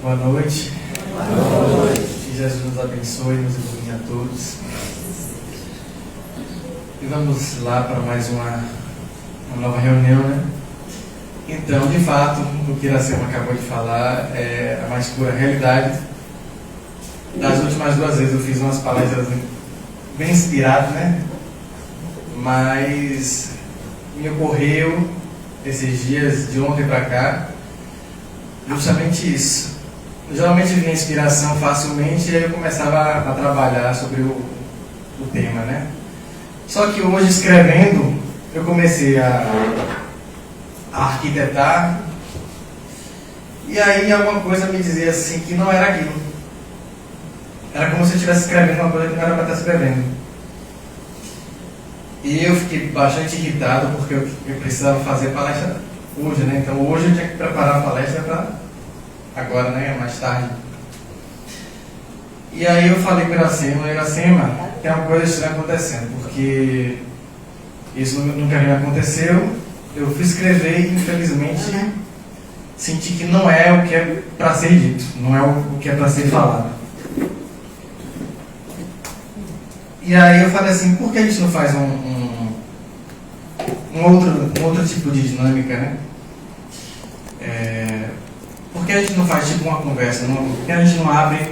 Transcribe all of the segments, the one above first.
Boa noite. Boa noite. Que Jesus nos abençoe e nos ilumine a todos. E vamos lá para mais uma nova reunião, né? Então, de fato, o que Iracema acabou de falar é a mais pura realidade. Das últimas 2 vezes eu fiz umas palestras bem inspiradas, né? Mas me ocorreu esses dias, de ontem para cá, justamente isso. Geralmente vinha inspiração facilmente e aí eu começava a trabalhar sobre o tema, né? Só que hoje, escrevendo, eu comecei a arquitetar e aí alguma coisa me dizia assim que não era aquilo. Era como se eu estivesse escrevendo uma coisa que não era para estar escrevendo. E eu fiquei bastante irritado porque eu precisava fazer palestra hoje, né? Então hoje eu tinha que preparar a palestra para agora, né? Mais tarde. E aí eu falei para Iracema, tem uma coisa estranha acontecendo, porque isso nunca me aconteceu. Eu fui escrever e infelizmente senti que não é o que é para ser dito, não é o que é para ser falado. E aí eu falei assim, por que a gente não faz um outro tipo de dinâmica, né? Por que a gente não faz tipo uma conversa? Por que a gente não abre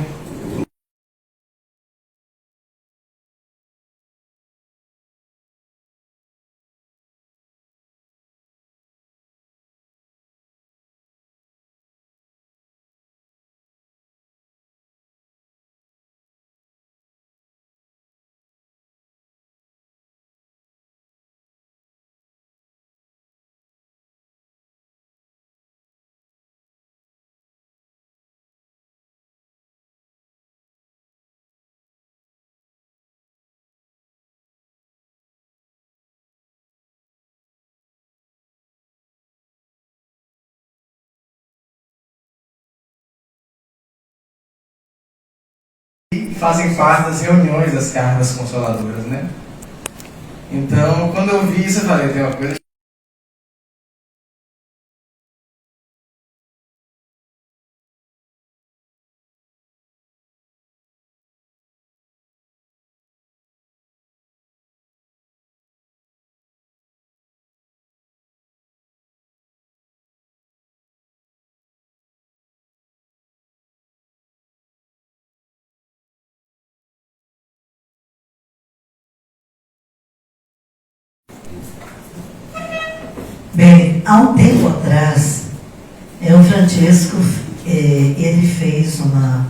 fazem parte das reuniões das cartas consoladoras, né? Então, quando eu vi isso, eu falei, tem uma coisa Bem, há um tempo atrás, o Francesco ele fez uma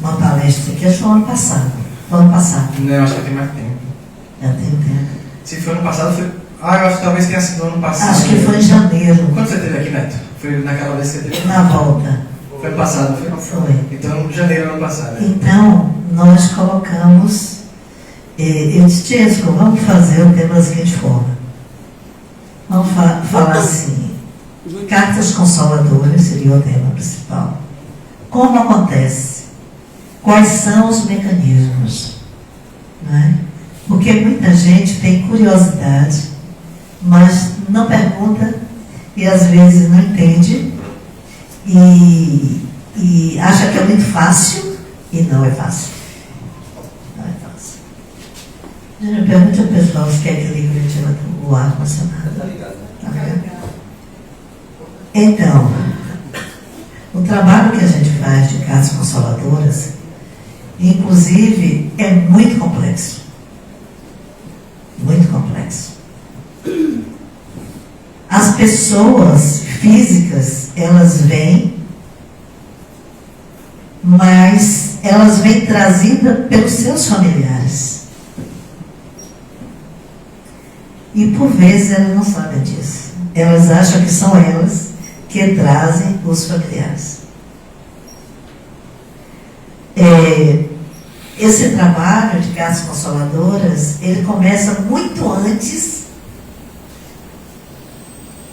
palestra aqui, acho que foi ano passado. Ano passado. Não, acho que tem mais tempo. Já tem tempo. Se foi ano passado, foi... eu acho que talvez tenha sido ano passado. Acho que foi em janeiro. Quando você esteve aqui, Neto? Foi naquela vez que você esteve? Na volta. Foi ano passado, foi? Foi. Então, janeiro do ano passado. Então, nós colocamos... eu disse, Francesco, vamos fazer o tema da seguinte forma. Vamos falar assim, cartas consoladoras seria o tema principal. Como acontece? Quais são os mecanismos? Não é? Porque muita gente tem curiosidade, mas não pergunta e às vezes não entende e acha que é muito fácil e não é fácil. Não é fácil. Eu pergunto ao pessoal se quer que eu ligue o ar-condicionado. Tá ligado? Então, o trabalho que a gente faz de cartas consoladoras, inclusive, é muito complexo. Muito complexo. As pessoas físicas, elas vêm, mas elas vêm trazidas pelos seus familiares. E por vezes elas não sabem disso. Elas acham que são elas que trazem os familiares. Esse trabalho de cartas consoladoras, ele começa muito antes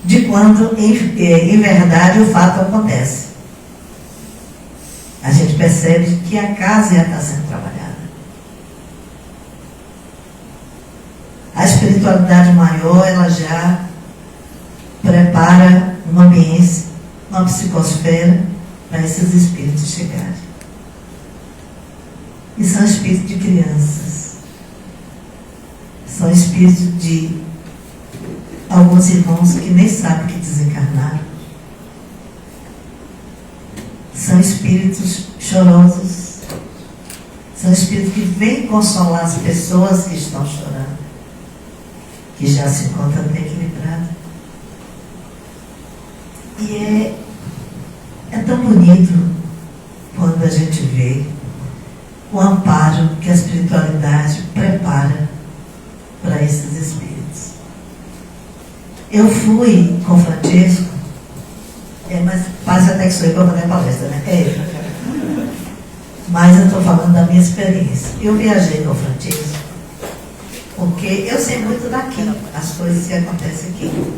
de quando, em verdade, o fato acontece. A gente percebe que a casa já está sendo trabalhada. A espiritualidade maior, ela já prepara uma ambiência, uma psicosfera, para esses espíritos chegarem. E são espíritos de crianças. São espíritos de alguns irmãos que nem sabem que desencarnaram. São espíritos chorosos. São espíritos que vêm consolar as pessoas que estão chorando, que já se encontram bem equilibradas. E é tão bonito quando a gente vê o amparo que a espiritualidade prepara para esses espíritos. Eu fui com o Francisco, mas quase até que sou eu que vou fazer a palestra, né? É ele. Mas eu estou falando da minha experiência. Eu viajei com o Francisco, porque eu sei muito daqui, as coisas que acontecem aqui.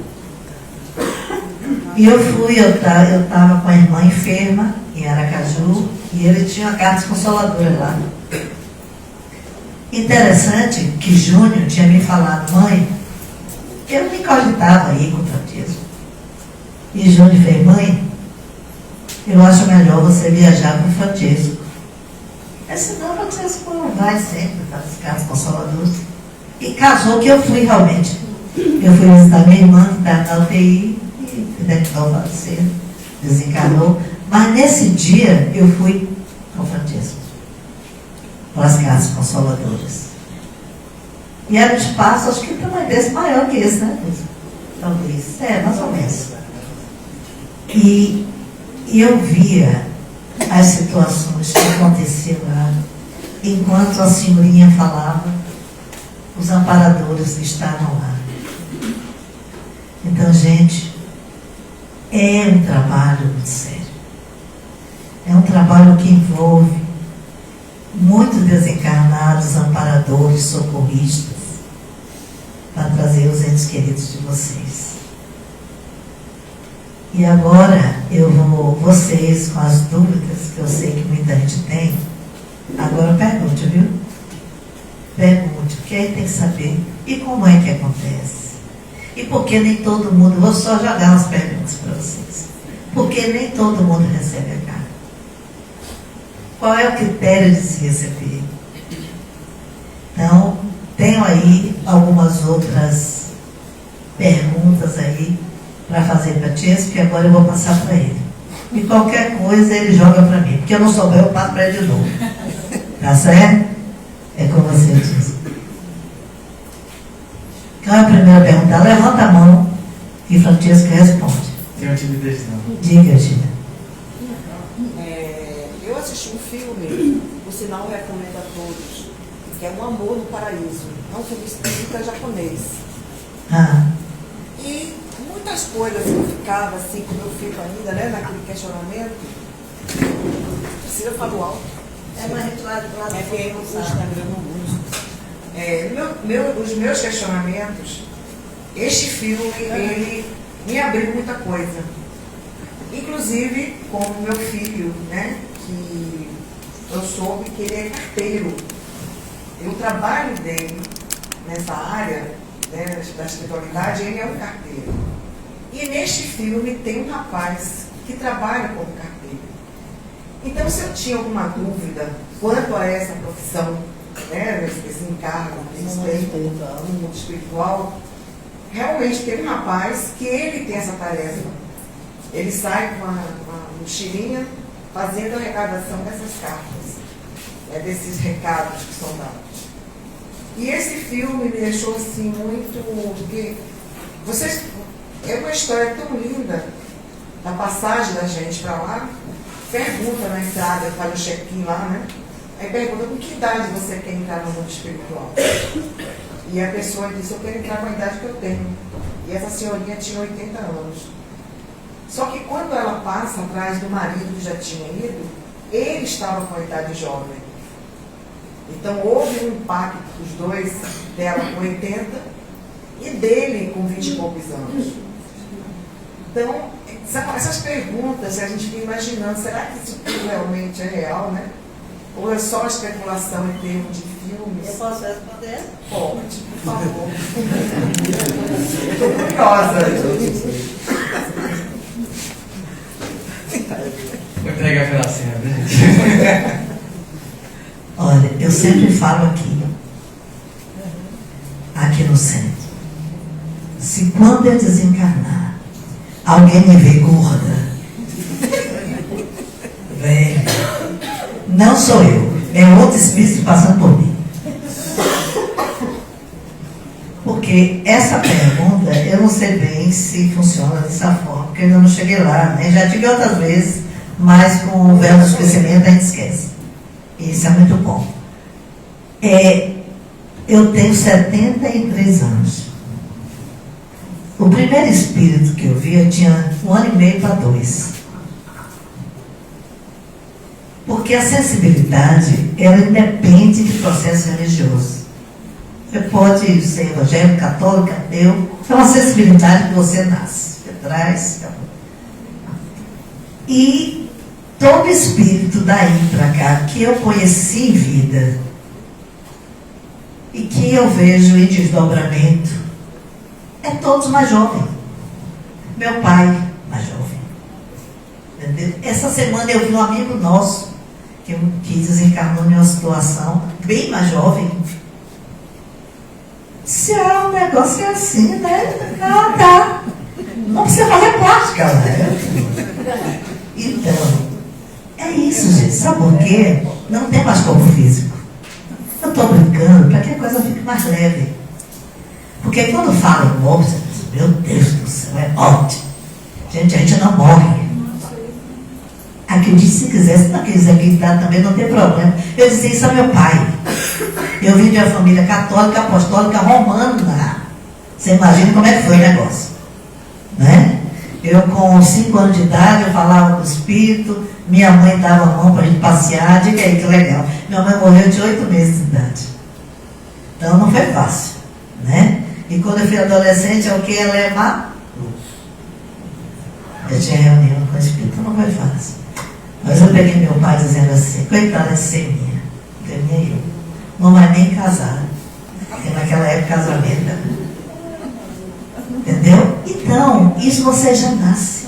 E eu estava com a irmã enferma, em Aracaju, e ele tinha uma carta consoladora lá. Interessante que Júnior tinha me falado, mãe, eu me cogitava aí com o Francisco. E Júnior fez, mãe, eu acho melhor você viajar com o Francisco. Senão o Francisco não vai sempre para as cartas consoladoras. E casou que eu fui realmente. Eu fui visitar minha irmã, que está na UTI, e identificou falecer, desencarnou. Mas nesse dia eu fui com o Francisco para as casas consoladoras. E era um espaço, acho que um tamanho desse maior que esse, né? Talvez. Mais ou menos. E eu via as situações que aconteciam lá, enquanto a senhorinha falava, os amparadores que estavam lá. Então, gente, é um trabalho muito sério. É um trabalho que envolve muitos desencarnados, amparadores, socorristas, para trazer os entes queridos de vocês. E agora eu vou, vocês com as dúvidas, que eu sei que muita gente tem, agora pergunte, viu? Pergunte, porque aí tem que saber. E como é que acontece? E por que nem todo mundo, vou só jogar umas perguntas para vocês. Por que nem todo mundo recebe a carta? Qual é o critério de se receber? Então, tenho aí algumas outras perguntas aí para fazer para Tiesco, que agora eu vou passar para ele. E qualquer coisa ele joga para mim, porque eu não souber, eu passo para ele de novo. Tá certo? É com você, Tiesco. Qual é a primeira pergunta? Levanta a mão e Francisco responde. Tenho timidez não. Diga, Gina. Eu assisti um filme, por sinal eu recomendo a todos, que é Um Amor no Paraíso. É um filme espírita japonês. E muitas coisas que eu ficava assim, como eu fico ainda, né, naquele questionamento. Precisa falar do alto. Mas a gente lá que aí no Instagram não uso. Os meus questionamentos, este filme, ele me abriu muita coisa. Inclusive com o meu filho, né, que eu soube que ele é carteiro. E o trabalho dele nessa área, né, da espiritualidade, ele é um carteiro. E neste filme tem um rapaz que trabalha como carteiro. Então, se eu tinha alguma dúvida quanto a essa profissão, né, esse encargo que eles têm no mundo espiritual, realmente tem um rapaz que ele tem essa tarefa. Ele sai com uma mochilinha fazendo a arrecadação dessas cartas, desses recados que são dados. E esse filme me deixou assim muito... Porque vocês, é uma história tão linda da passagem da gente para lá. Pergunta na entrada, faz o check-in lá, né? Aí pergunta, com que idade você quer entrar no mundo espiritual? E a pessoa disse, eu quero entrar com a idade que eu tenho. E essa senhorinha tinha 80 anos. Só que quando ela passa atrás do marido que já tinha ido, ele estava com a idade jovem. Então houve um impacto dos dois, dela com 80 e dele com 20 e poucos anos. Então, essas perguntas a gente fica imaginando, será que isso tudo realmente é real, né? Ou é só especulação em termos de filmes? Eu posso responder? Pode, por favor. Estou curiosa. Vou entregar a pedacinha, né? Olha, eu sempre falo aqui no centro, se quando eu desencarnar, alguém me vê gorda, velho, não sou eu, é outro espírito passando por mim. Porque essa pergunta, eu não sei bem se funciona dessa forma, porque eu ainda não cheguei lá, né? Já tive outras vezes, mas com o véu do esquecimento a gente esquece. Isso é muito bom. Eu tenho 73 anos. O primeiro espírito que eu vi, eu tinha 1 ano e meio para 2. Porque a sensibilidade, ela independe de processo religioso. Você pode ser evangélico, católico, ateu. É uma sensibilidade que você nasce. Você traz. E todo espírito daí para cá que eu conheci em vida e que eu vejo em desdobramento é todos mais jovens. Meu pai, mais jovem. Entendeu? Essa semana eu vi um amigo nosso que desencarnou em uma situação bem mais jovem. Se é um negócio assim, né? Não, tá. Não precisa fazer plástica, né? Então, é isso, gente. Sabe por quê? Não tem mais corpo físico. Eu estou brincando para que a coisa fique mais leve. Porque quando fala em morte, você diz, meu Deus do céu, é morte. Gente, a gente não morre. Acredite se quiser, se não quiser acreditar também, não tem problema. Eu disse, isso é meu pai. Eu vim de uma família católica, apostólica, romana. Você imagina como é que foi o negócio. Né? Eu com 5 anos de idade, eu falava com o espírito, minha mãe dava a mão para a gente passear, diga aí que legal. Minha mãe morreu de 8 meses de idade. Então não foi fácil. Né? E quando eu fui adolescente, o que ia levar? Eu tinha reunião com o espírito, não foi fácil. Mas eu peguei meu pai dizendo assim, coitada de ser minha, eu. Não vai nem casar. Porque naquela época casamento. Entendeu? Então, isso você já nasce.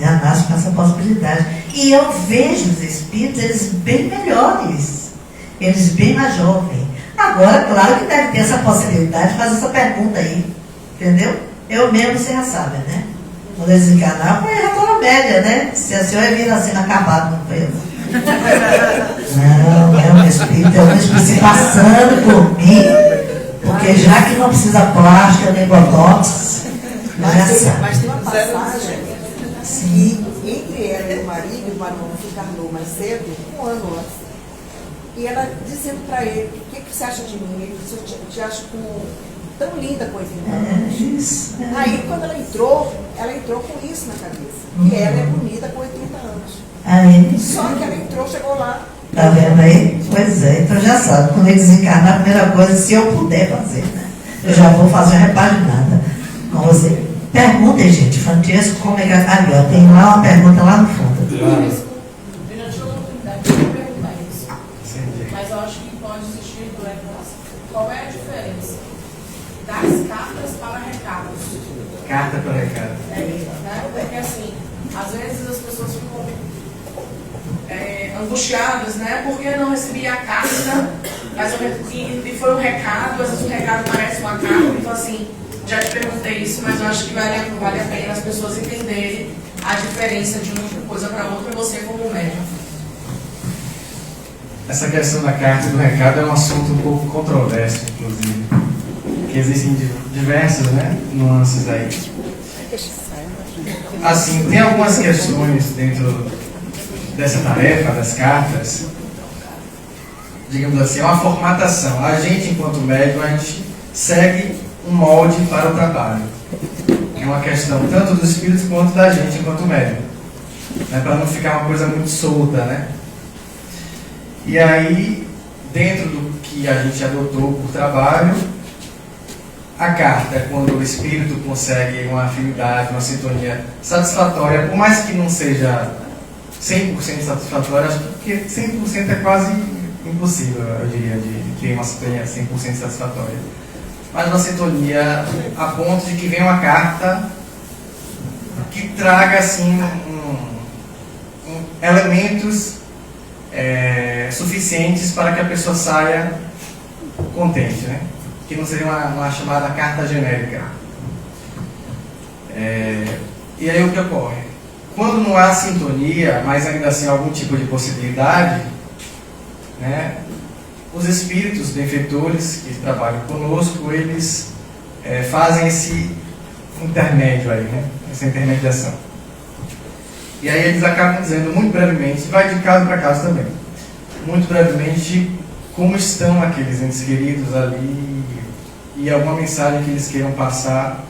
Já nasce com essa possibilidade. E eu vejo os espíritos, eles bem melhores. Eles bem mais jovens. Agora, claro que deve ter essa possibilidade de fazer essa pergunta aí. Entendeu? Eu mesmo, você já sabe, né? Quando eu desencarnar, eu já estou na média, né? Se a senhora vir assim acabado, não foi eu. Não, é um espírito se passando por mim, porque já que não precisa plástica nem botox, mas tem uma passagem que entre ela e o marido encarnou mais cedo, 1 ano antes, e ela dizendo para ele, o que você acha de mim? Ele disse, eu te acho tão linda com 80 anos. Aí quando ela entrou com isso na cabeça, que ela é bonita com 80 anos. Aí, só que ela entrou, chegou lá. Tá vendo aí? Pois é, então já sabe, quando ele desencarnar, a primeira coisa, se eu puder fazer, né? Eu já vou fazer uma repaginada com você. Perguntem, gente, Francesco, como é que... Ali, ó, tem lá uma pergunta lá no fundo. Eu já tive a oportunidade de perguntar isso. Mas eu acho que pode existir duas. Qual é a diferença das cartas para recados? Carta para recado. Né? Porque assim, às vezes as pessoas ficam angustiadas, né? Porque não recebi a carta, mas e foi um recado, às vezes o recado parece uma carta, então assim, já te perguntei isso, mas eu acho que vale a pena as pessoas entenderem a diferença de uma coisa para outra, você como médium. Essa questão da carta e do recado é um assunto um pouco controverso, inclusive. Porque existem diversas, né, nuances aí. Assim, tem algumas questões dentro dessa tarefa, das cartas, digamos assim, é uma formatação. A gente, enquanto médium, a gente segue um molde para o trabalho. É uma questão tanto do espírito quanto da gente, enquanto médium. Né, para não ficar uma coisa muito solta, né? E aí, dentro do que a gente adotou por trabalho, a carta é quando o espírito consegue uma afinidade, uma sintonia satisfatória, por mais que não seja 100% satisfatória, acho que 100% é quase impossível, eu diria, de ter uma sintonia 100% satisfatória. Mas uma sintonia a ponto de que venha uma carta que traga assim elementos suficientes para que a pessoa saia contente, né? Que não seria uma chamada carta genérica. E aí o que ocorre? Quando não há sintonia, mas ainda assim algum tipo de possibilidade, né, os espíritos benfeitores que trabalham conosco, eles fazem esse intermédio aí, né, essa intermediação. E aí eles acabam dizendo muito brevemente, vai de caso para caso também, muito brevemente, como estão aqueles entes queridos ali e alguma mensagem que eles queiram passar,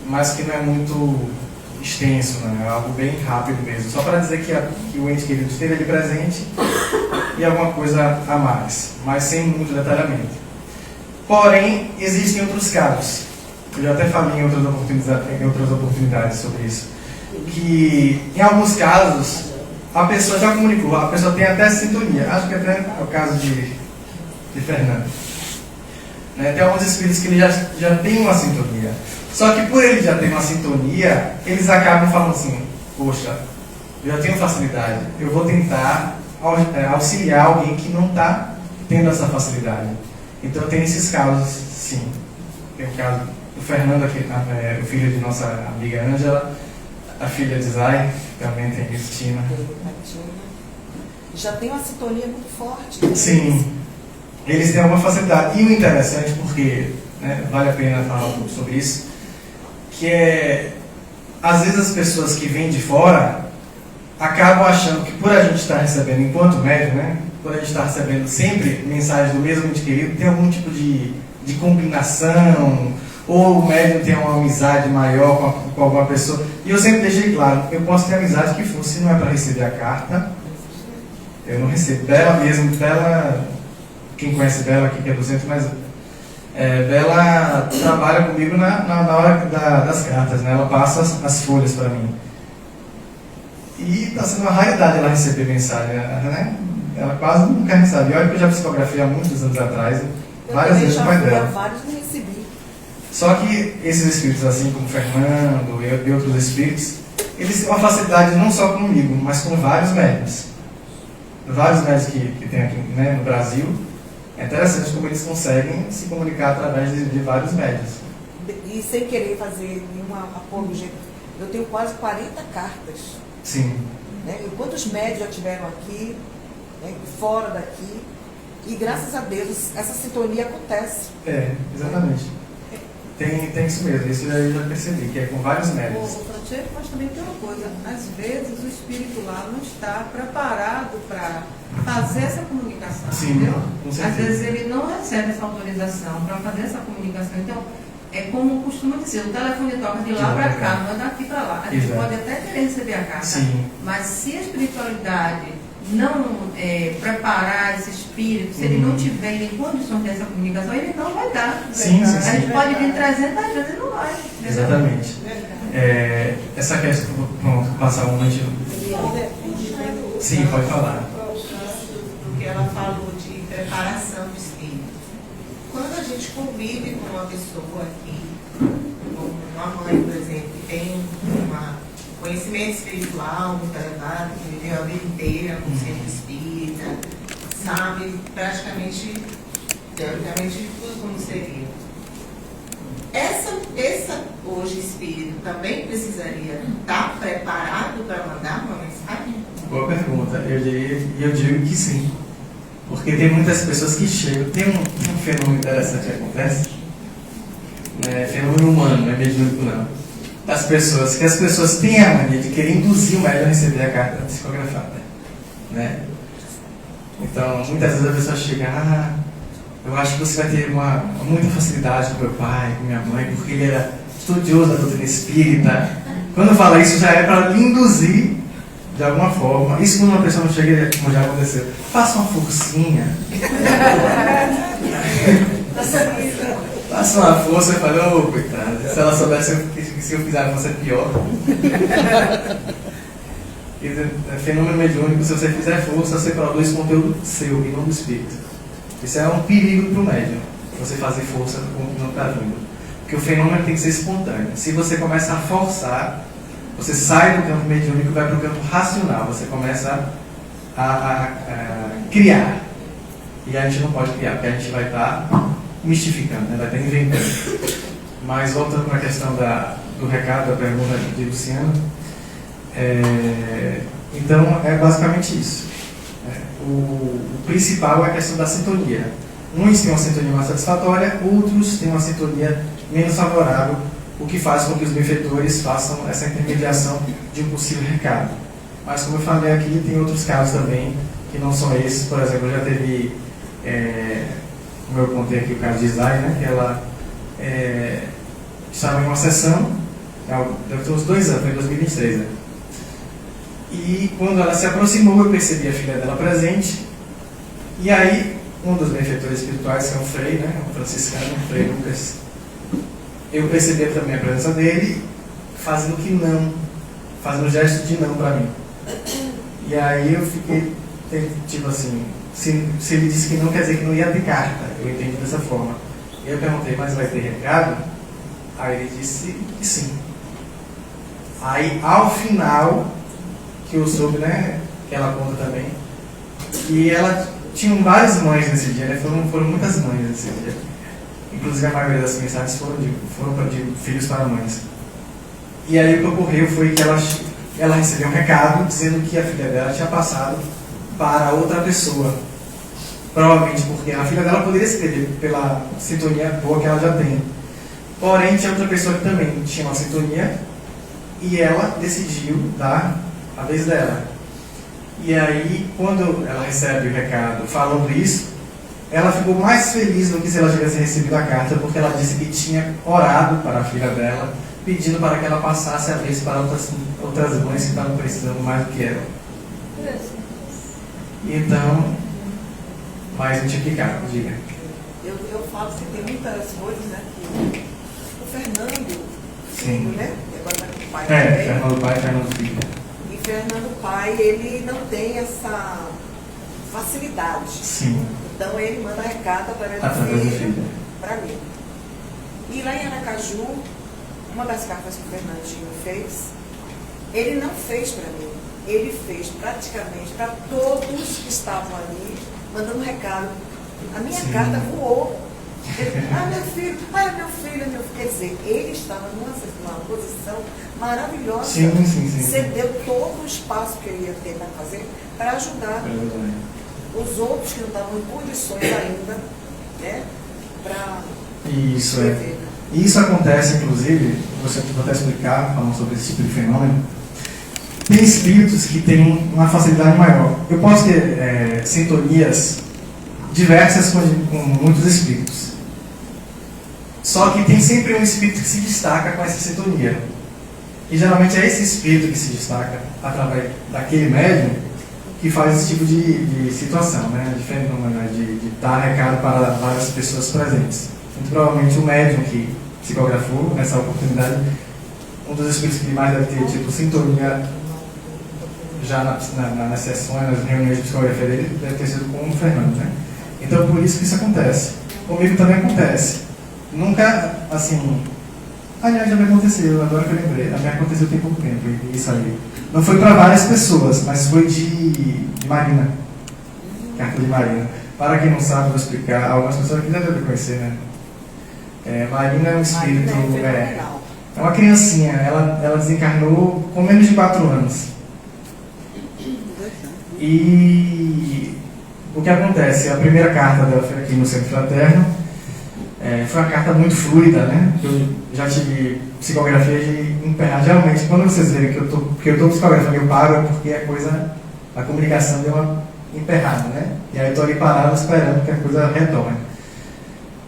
mas que não é muito extenso, né? É algo bem rápido mesmo, só para dizer que o ente querido esteve ali presente e alguma coisa a mais, mas sem muito detalhamento. Porém, existem outros casos, eu já até falei em outras oportunidades sobre isso, que em alguns casos a pessoa já comunicou, a pessoa tem até sintonia, acho que até é o caso de Fernando. Né? Tem alguns espíritos que ele já tem uma sintonia. Só que por ele já ter uma sintonia, eles acabam falando assim, poxa, eu já tenho facilidade, eu vou tentar auxiliar alguém que não está tendo essa facilidade. Então tem esses casos, sim. Tem o caso do Fernando, aqui, o filho de nossa amiga Ângela, a filha de Zay, também tem Cristina. Já tem uma sintonia muito forte. Sim, eles têm alguma facilidade. E o interessante, porque vale a pena falar um pouco sobre isso, que às vezes as pessoas que vêm de fora acabam achando que por a gente estar recebendo, enquanto médium, né, por a gente estar recebendo sempre mensagens do mesmo ente querido, tem algum tipo de combinação, ou o médium tem uma amizade maior com alguma pessoa. E eu sempre deixei claro, eu posso ter amizade que for, se não é para receber a carta, eu não recebo. Bela mesmo, Bela, quem conhece Bela aqui que é do centro, mas Bela trabalha comigo na hora das cartas, né? Ela passa as folhas para mim. E está sendo uma raridade ela receber mensagem, né? Ela quase nunca recebe. Olha que eu já psicografei há muitos anos atrás, várias vezes com o pai dela. Vários não recebi. Só que esses espíritos, assim como Fernando e outros espíritos, eles têm uma facilidade não só comigo, mas com vários médiuns. Vários médiuns que tem aqui, né, no Brasil. É interessante como eles conseguem se comunicar através de vários médiuns. E sem querer fazer nenhuma apologia, eu tenho quase 40 cartas. Sim. Né? E quantos médiuns já tiveram aqui, né, fora daqui, e graças a Deus essa sintonia acontece. Exatamente. Tem isso mesmo, isso eu já percebi, que é com vários médiuns. Francesco, mas também tem uma coisa, às vezes o espírito lá não está preparado para fazer essa comunicação, Sim, entendeu? com certeza. Às vezes ele não recebe essa autorização para fazer essa comunicação, então é como costuma dizer, o telefone toca de lá para cá, não é daqui para lá. A gente pode até querer receber a carta, Sim. mas se a espiritualidade não preparar esse espírito, se ele não tiver em condições dessa comunicação, ele não vai dar. Sim. A gente pode vir 300 vezes e não vai. Exatamente. Essa questão, pronto, passar um momento. Sim, pode falar. Do que ela falou de preparação do espírito. Quando a gente convive com uma pessoa aqui, como uma mãe, por exemplo, que tem um conhecimento espiritual muito elevado, que viveu a vida inteira no centro espírita, sabe praticamente, teoricamente, tudo como seria. Essa hoje espírito também precisaria estar preparado para mandar uma mensagem? Boa pergunta. Eu digo que sim. Porque tem muitas pessoas que chegam. Tem um fenômeno interessante que acontece. Fenômeno humano, não é mediúnico não. As pessoas têm a mania de querer induzir o médium a receber a carta psicografada. Né? Então, muitas vezes a pessoa chega, eu acho que você vai ter muita facilidade com meu pai, com minha mãe, porque ele era estudioso da doutrina espírita. Quando eu falo isso, já é para lhe induzir de alguma forma. Isso quando uma pessoa não chega, como já aconteceu, faça uma forcinha. Faça uma força e fala, coitado, se ela soubesse que se eu fizer você é pior. Fenômeno mediúnico, se você fizer força, você produz conteúdo seu e não do espírito. Isso é um perigo para o médium, você fazer força com o que não está vindo. Porque o fenômeno tem que ser espontâneo. Se você começa a forçar, Você sai do campo mediúnico e vai para o campo racional. Você começa a criar. E a gente não pode criar, porque a gente vai estar mistificando, né? Vai estar inventando. Mas voltando para a questão do recado, da pergunta de Luciano, então é basicamente isso. O principal é a questão da sintonia. Uns têm uma sintonia mais satisfatória, outros têm uma sintonia menos favorável, o que faz com que os benfeitores façam essa intermediação de um possível recado. Mas, como eu falei aqui, tem outros casos também que não são esses. Por exemplo, já teve, como eu contei aqui, o caso de Isai, né, que ela estava em uma sessão, deve ter uns 2 anos, foi em 2023, né? E quando ela se aproximou, eu percebi a filha dela presente. E aí, um dos benfeitores espirituais, que é um frei, né, um franciscano, um frei Lucas, eu percebi também a presença dele, fazendo fazendo gesto de não para mim. E aí eu fiquei, tipo assim, se ele disse que não, quer dizer que não ia ter carta. Eu entendi dessa forma. E eu perguntei, mas vai ter recado? Aí ele disse que sim. Aí, ao final, que eu soube, né, que ela conta também, que ela tinha várias mães nesse dia, né, foram muitas mães nesse dia. Inclusive a maioria das mensagens foram de filhos para mães. E aí o que ocorreu foi que ela recebeu um recado dizendo que a filha dela tinha passado para outra pessoa. Provavelmente porque a filha dela poderia escrever pela sintonia boa que ela já tem. Porém, tinha outra pessoa que também tinha uma sintonia e ela decidiu dar a vez dela. E aí, quando ela recebe o recado falando isso, ela ficou mais feliz do que se ela tivesse recebido a carta, porque ela disse que tinha orado para a filha dela, pedindo para que ela passasse a vez para outras mães que estavam precisando mais do que ela. Então, mais multiplicado, diga. Eu falo que tem muitas coisas, né? Que o Fernando, Sim. né? Agora tá com o pai também. Fernando pai, Fernando filho. E Fernando pai, ele não tem essa facilidade. Sim. Então ele manda recado para Através do ele, filho. para mim. E lá em Aracaju, uma das cartas que o Fernandinho fez, ele não fez para mim. Ele fez praticamente para todos que estavam ali, mandando recado. A minha Sim. carta voou. Ele, meu filho, meu filho. Quer dizer, ele estava numa posição maravilhosa. Sim. Cedeu todo o espaço que ele ia ter para fazer para ajudar os outros que não estavam em condições ainda, né, para Isso escrever. Isso acontece, inclusive, você pode até explicar, falando sobre esse tipo de fenômeno. Tem espíritos que têm uma facilidade maior. Eu posso ter sintonias diversas com muitos espíritos. Só que tem sempre um espírito que se destaca com essa sintonia. E geralmente é esse espírito que se destaca através daquele médium que faz esse tipo de situação, né? De fenômeno, de dar recado para várias pessoas presentes. Muito provavelmente o médium que psicografou nessa oportunidade, um dos espíritos que mais deve ter tipo sintonia já nas sessões, nas reuniões de psicografia dele, deve ter sido com o Fernando, né? Então por isso que isso acontece. Comigo também acontece. Nunca, assim... Aliás, já me aconteceu, agora que eu lembrei. Já me aconteceu tem pouco tempo, isso aí. Não foi para várias pessoas, mas foi de Marina. Carta de Marina. Para quem não sabe, vou explicar. Algumas pessoas aqui já devem conhecer, né? Marina é um espírito... É uma criancinha. Ela desencarnou com menos de 4 anos. E... o que acontece? A primeira carta dela foi aqui no Centro Fraterno. Foi uma carta muito fluida, né? Eu já tive psicografia de emperrar. Geralmente, quando vocês verem que eu estou psicografando, eu paro porque a comunicação deu uma emperrada, né? E aí eu estou ali parado esperando que a coisa retorne.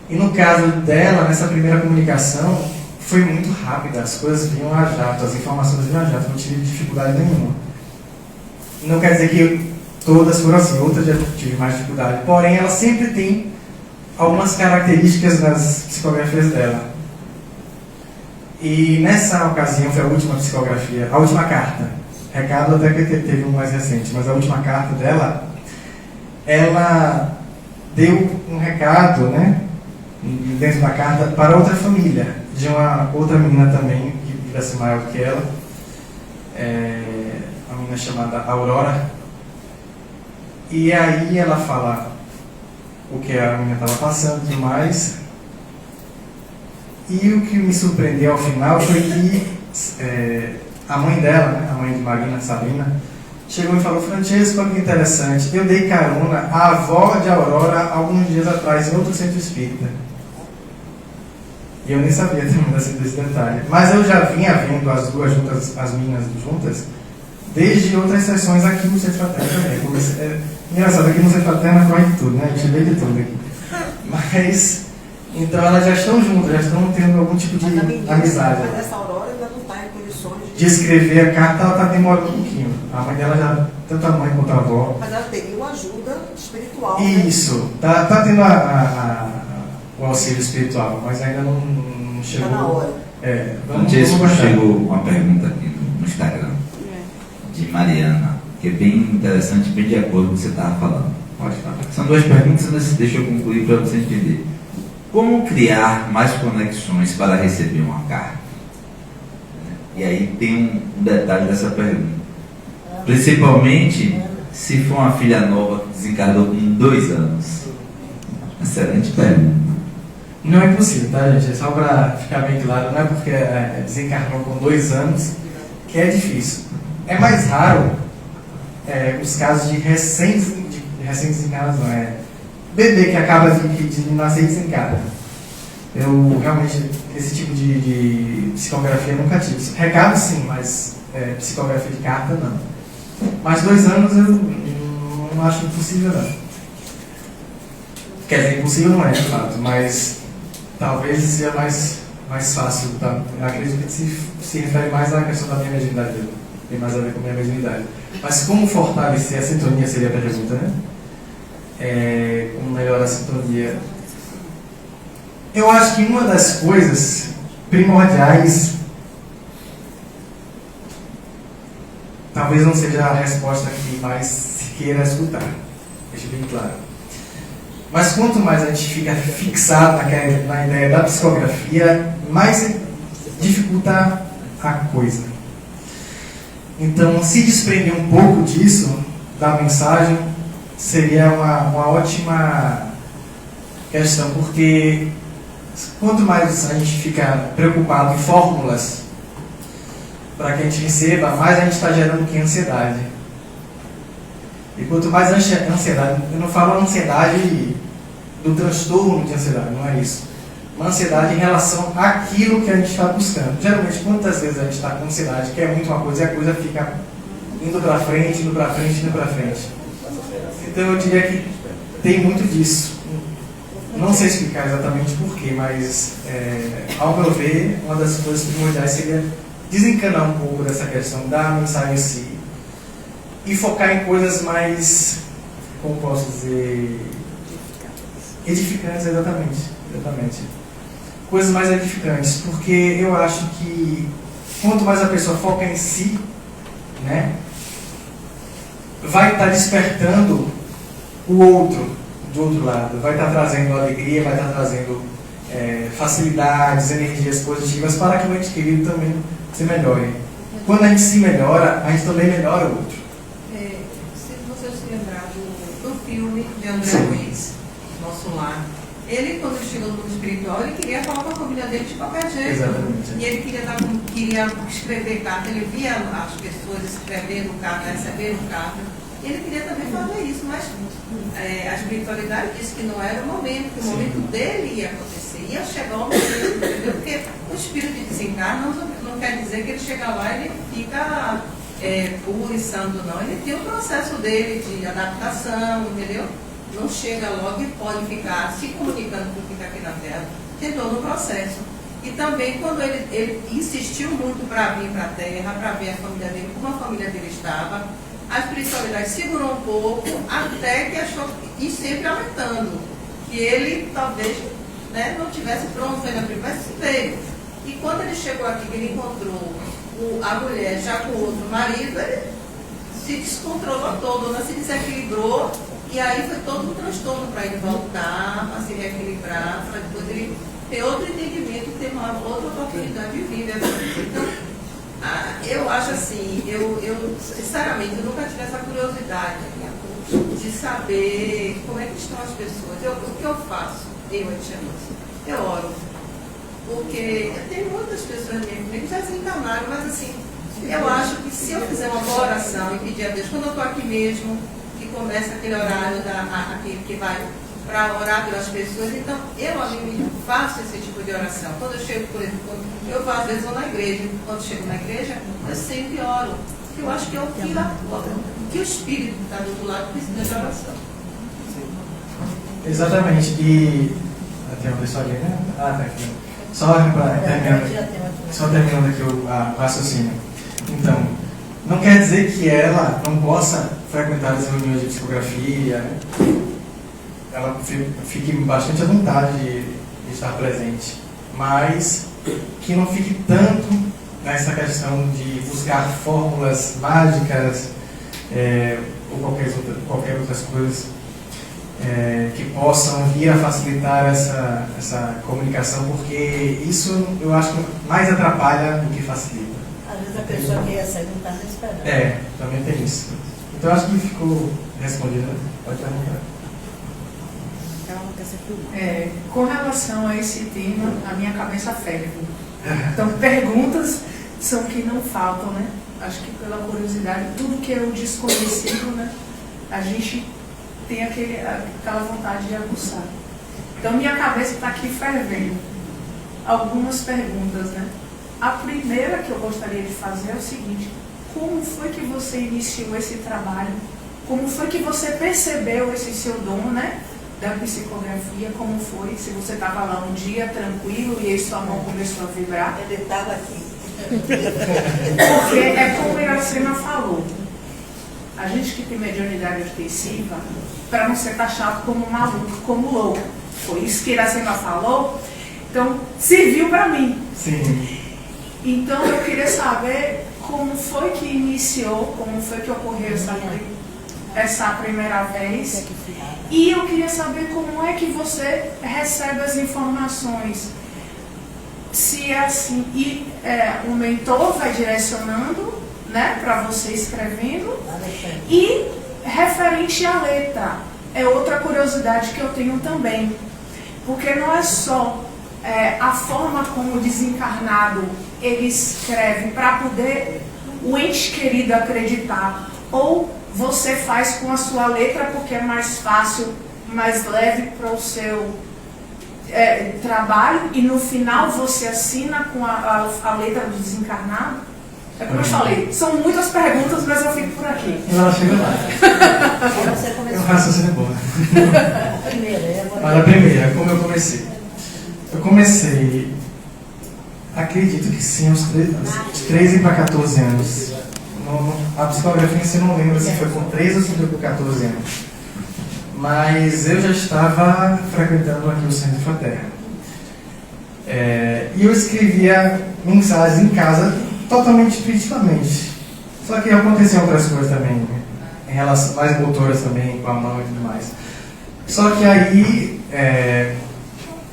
E no caso dela, nessa primeira comunicação, foi muito rápida. As coisas vinham a jato, as informações vinham a jato. Não tive dificuldade nenhuma. Não quer dizer que todas foram assim, outras já tive mais dificuldade. Porém, ela sempre tem algumas características nas psicografias dela. E nessa ocasião foi a última psicografia, a última carta. Recado até que teve um mais recente, mas a última carta dela, ela deu um recado, né, dentro da carta, para outra família, de uma outra menina também, que vivesse maior do que ela. uma menina chamada Aurora. E aí ela fala o que a menina estava passando e tudo mais. E o que me surpreendeu ao final foi que a mãe dela, né, a mãe de Marina, Sabina, chegou e falou: Francesco, olha que interessante, eu dei carona à avó de Aurora alguns dias atrás em outro centro espírita. E eu nem sabia também desse detalhe. Mas eu já vinha vendo as duas juntas, as meninas juntas, desde outras sessões aqui no Centro Fraterno também. Engraçado, aqui no Centro Fraterno corre de tudo, né? A gente vê de tudo aqui. Mas, então elas já estão juntas, já estão tendo algum tipo de amizade. Mas essa Aurora ainda não está em condições De escrever a carta, ela está demorando um pouquinho. A mãe dela já, tanto a mãe quanto a avó. Mas ela teria uma ajuda espiritual. Né? Isso, tá tendo o auxílio espiritual, mas ainda não chegou. Está na hora. Francesco, chegou uma pergunta aqui no Instagram, de Mariana, que é bem interessante, bem de acordo com o que você estava falando. Pode falar. São duas perguntas, mas deixa eu concluir para você entender. Como criar mais conexões para receber uma carta? E aí tem um detalhe dessa pergunta. Principalmente se for uma filha nova que desencarnou com 2 anos. Excelente pergunta. Não é impossível, tá, gente? É só para ficar bem claro, não é porque desencarnou com 2 anos que é difícil. É mais raro os casos de recém-desencarnação. Bebê que acaba de nascer e desencarna. Eu realmente, esse tipo de psicografia nunca tive. Recado sim, mas psicografia de carta não. Mas 2 anos eu não acho impossível não. Quer dizer, impossível não é, de fato, mas talvez seja mais fácil. Tá? Eu acredito que se refere mais à questão da minha mediunidade. Tem mais a ver com a minha mediunidade. Mas como fortalecer a sintonia seria a pergunta, né? Como melhorar a sintonia? Eu acho que uma das coisas primordiais, talvez não seja a resposta que mais se queira escutar, deixa bem claro. Mas quanto mais a gente fica fixado na ideia da psicografia, mais dificulta a coisa. Então, se desprender um pouco disso, da mensagem, seria uma ótima questão, porque quanto mais a gente fica preocupado em fórmulas para que a gente receba, mais a gente está gerando o que? Ansiedade. E quanto mais ansiedade, eu não falo ansiedade do transtorno de ansiedade, não é isso. Uma ansiedade em relação àquilo que a gente está buscando. Geralmente, quantas vezes a gente está com ansiedade, quer muito uma coisa e a coisa fica indo para frente, indo para frente, indo para frente. Então eu diria que tem muito disso. Não sei explicar exatamente porquê, mas ao meu ver, uma das coisas primordiais seria desencanar um pouco dessa questão da mensagem em si e focar em coisas mais, como posso dizer, edificantes, exatamente. Coisas mais edificantes, porque eu acho que quanto mais a pessoa foca em si, né, vai estar despertando o outro do outro lado, vai estar trazendo alegria, vai estar trazendo facilidades, energias positivas para que o ente querido também se melhore. Quando a gente se melhora, a gente também melhora o outro. Se você se lembrar do filme de André Luiz, Nosso Lar, ele, quando chegou no mundo espiritual, ele queria falar com a família dele de qualquer jeito. Exatamente. E ele queria escrever carta, ele via as pessoas escrevendo carta, recebendo carta. Ele queria também fazer isso, mas a espiritualidade disse que não era o momento, que o momento dele ia acontecer, ia chegar o momento, entendeu? Porque o espírito de desencarno não quer dizer que ele chega lá e ele fica puro e santo, não. Ele tem o processo dele de adaptação, entendeu? Não chega logo e pode ficar se comunicando com quem está aqui na Terra. Tem todo o processo. E também quando ele insistiu muito para vir para a Terra, para ver a família dele, como a família dele estava, a espiritualidade segurou um pouco, até que achou, e sempre aumentando, que ele talvez não tivesse pronto ainda para mas veio. E quando ele chegou aqui, que ele encontrou a mulher já com outro marido, ele se descontrolou todo, se desequilibrou, e aí foi todo um transtorno para ele voltar, para se reequilibrar, para depois ele ter outro entendimento, ter uma outra oportunidade de vida. Então, Eu acho assim, sinceramente, eu nunca tive essa curiosidade de saber como é que estão as pessoas. O que eu faço? Eu oro. Porque eu tenho muitas pessoas mesmo que já se encanaram, mas assim, eu acho que se eu fizer uma boa oração e pedir a Deus, quando eu estou aqui mesmo, que começa aquele horário que vai para orar pelas pessoas, então eu a mim faço esse tipo de oração. Quando eu chego, por exemplo, eu às vezes vou na igreja, quando chego na igreja, eu sempre oro. Eu acho que é o que o Espírito que está do outro lado precisa de oração. Exatamente. E tem uma pessoa ali, né? Tá aqui. Só terminando aqui o raciocínio. Então, não quer dizer que ela não possa frequentar as reuniões de psicografia, né? Ela fique bastante à vontade de estar presente, mas que não fique tanto nessa questão de buscar fórmulas mágicas ou qualquer outras coisas que possam vir a facilitar essa comunicação, porque isso eu acho que mais atrapalha do que facilita. Às vezes a pessoa que ia sair não está nem esperando. Também tem isso. Então acho que ficou respondido, né? Pode perguntar. Com relação a esse tema, a minha cabeça ferve. Então, perguntas são que não faltam, né? Acho que pela curiosidade, tudo que é o desconhecido, né? A gente tem aquela vontade de aguçar. Então, minha cabeça está aqui fervendo. Algumas perguntas, né? A primeira que eu gostaria de fazer é o seguinte: como foi que você iniciou esse trabalho? Como foi que você percebeu esse seu dom, né? Da psicografia, como foi? Se você estava lá um dia tranquilo e aí sua mão começou a vibrar. Ele estava aqui. Porque é como a Iracema falou, a gente que tem mediunidade ostensiva, para não ser taxado como maluco, como louco. Foi isso que a Iracema falou, então serviu para mim. Sim. Então eu queria saber como foi que iniciou, como foi que ocorreu essa primeira vez. E eu queria saber como é que você recebe as informações. Se é assim, o mentor vai direcionando, né, para você escrevendo. E referente à letra, é outra curiosidade que eu tenho também. Porque não é só a forma como o desencarnado ele escreve para poder o ente querido acreditar, ou você faz com a sua letra porque é mais fácil, mais leve para o seu trabalho, e no final você assina com a letra do desencarnado? É como eu falei, são muitas perguntas, mas eu fico por aqui. Não, chega lá. Você começou. O raciocínio é bom. A primeira, como eu comecei? Eu comecei, acredito que sim, aos 13 para 14 anos. A psicografia em si não lembro se foi com 13 ou se foi com 14 anos. Mas eu já estava frequentando aqui o Centro Fraterno. E eu escrevia mensagens em casa totalmente intuitivamente. Só que aconteciam outras coisas também, em relação, mais motoras também, com a mão e tudo mais. Só que aí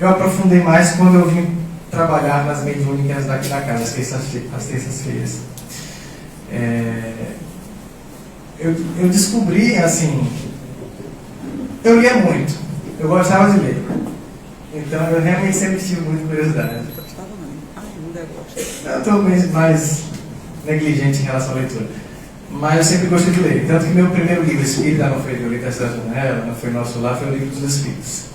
eu aprofundei mais quando eu vim trabalhar nas mediúnicas daqui da casa, às terças-feiras. Eu descobri, assim, eu lia muito, eu gostava de ler, então eu realmente sempre tive muita curiosidade. Eu estou mais negligente em relação à leitura, mas eu sempre gostei de ler, tanto que meu primeiro livro espírita não foi o Livro da Janela, não foi Nosso Lar, foi o Livro dos Espíritos.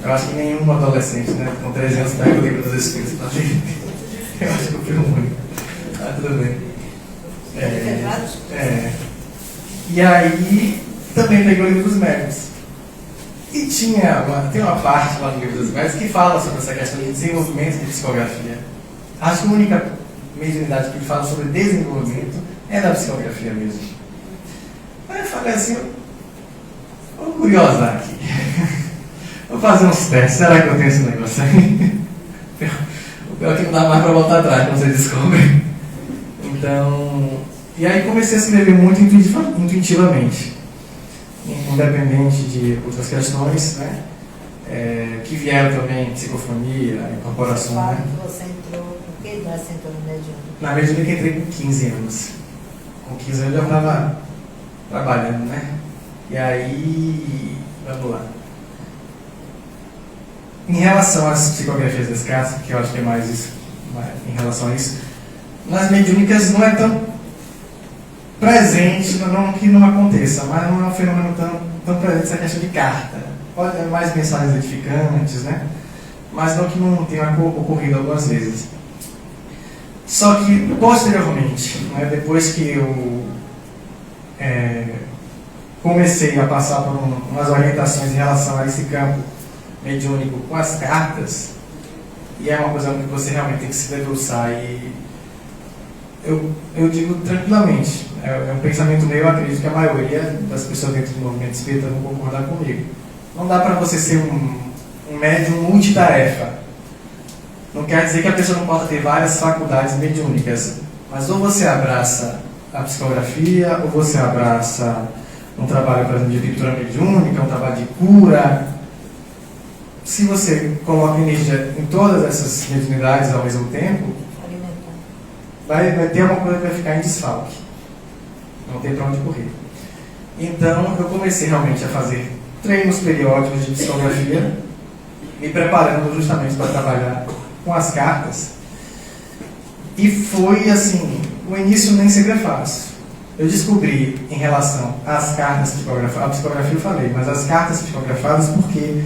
Eu acho que nenhum adolescente, né, com 13 anos pega o Livro dos Espíritos para ler. Eu acho que eu fui o único. Tudo bem. E aí também peguei o Livro dos Médiuns. E tem uma parte lá no Livro dos Médiuns que fala sobre essa questão de desenvolvimento de psicografia. Acho que a única mediunidade que fala sobre desenvolvimento é da psicografia mesmo. Aí eu falei assim, vou curiosar aqui. Vou fazer uns testes, será que eu tenho esse negócio aí? O pior é que não dá mais para voltar atrás, quando você descobre. Então, e aí comecei a escrever muito intuitivamente, independente de outras questões, né? Que vieram também, psicofonia, incorporação. Fala que você entrou com que idade você entrou no mediúnico? Na mediúnica entrei com 15 anos. Com 15 anos eu já estava trabalhando, né? E aí, vamos lá. Em relação às psicografias das cartas, que eu acho que é mais isso, em relação a isso, nas mediúnicas não é tão presente, não que não aconteça, mas não é um fenômeno tão presente essa questão de carta. Pode ter mais mensagens edificantes, né? Mas não que não tenha ocorrido algumas vezes. Só que, posteriormente, né, depois que eu comecei a passar por umas orientações em relação a esse campo mediúnico com as cartas, e é uma coisa que você realmente tem que se debruçar, e eu digo tranquilamente, é um pensamento meu, eu acredito que a maioria das pessoas dentro do movimento espírita vão concordar comigo. Não dá para você ser um médium multitarefa. Não quer dizer que a pessoa não possa ter várias faculdades mediúnicas, mas ou você abraça a psicografia, ou você abraça um trabalho, por exemplo, de pintura mediúnica, um trabalho de cura. Se você coloca energia em todas essas mediunidades ao mesmo tempo, vai ter uma coisa que vai ficar em desfalque. Não tem para onde correr. Então, eu comecei realmente a fazer treinos periódicos de psicografia, me preparando justamente para trabalhar com as cartas. E foi assim, o início nem sempre é fácil. Eu descobri em relação às cartas psicografadas, a psicografia eu falei, mas as cartas psicografadas, porque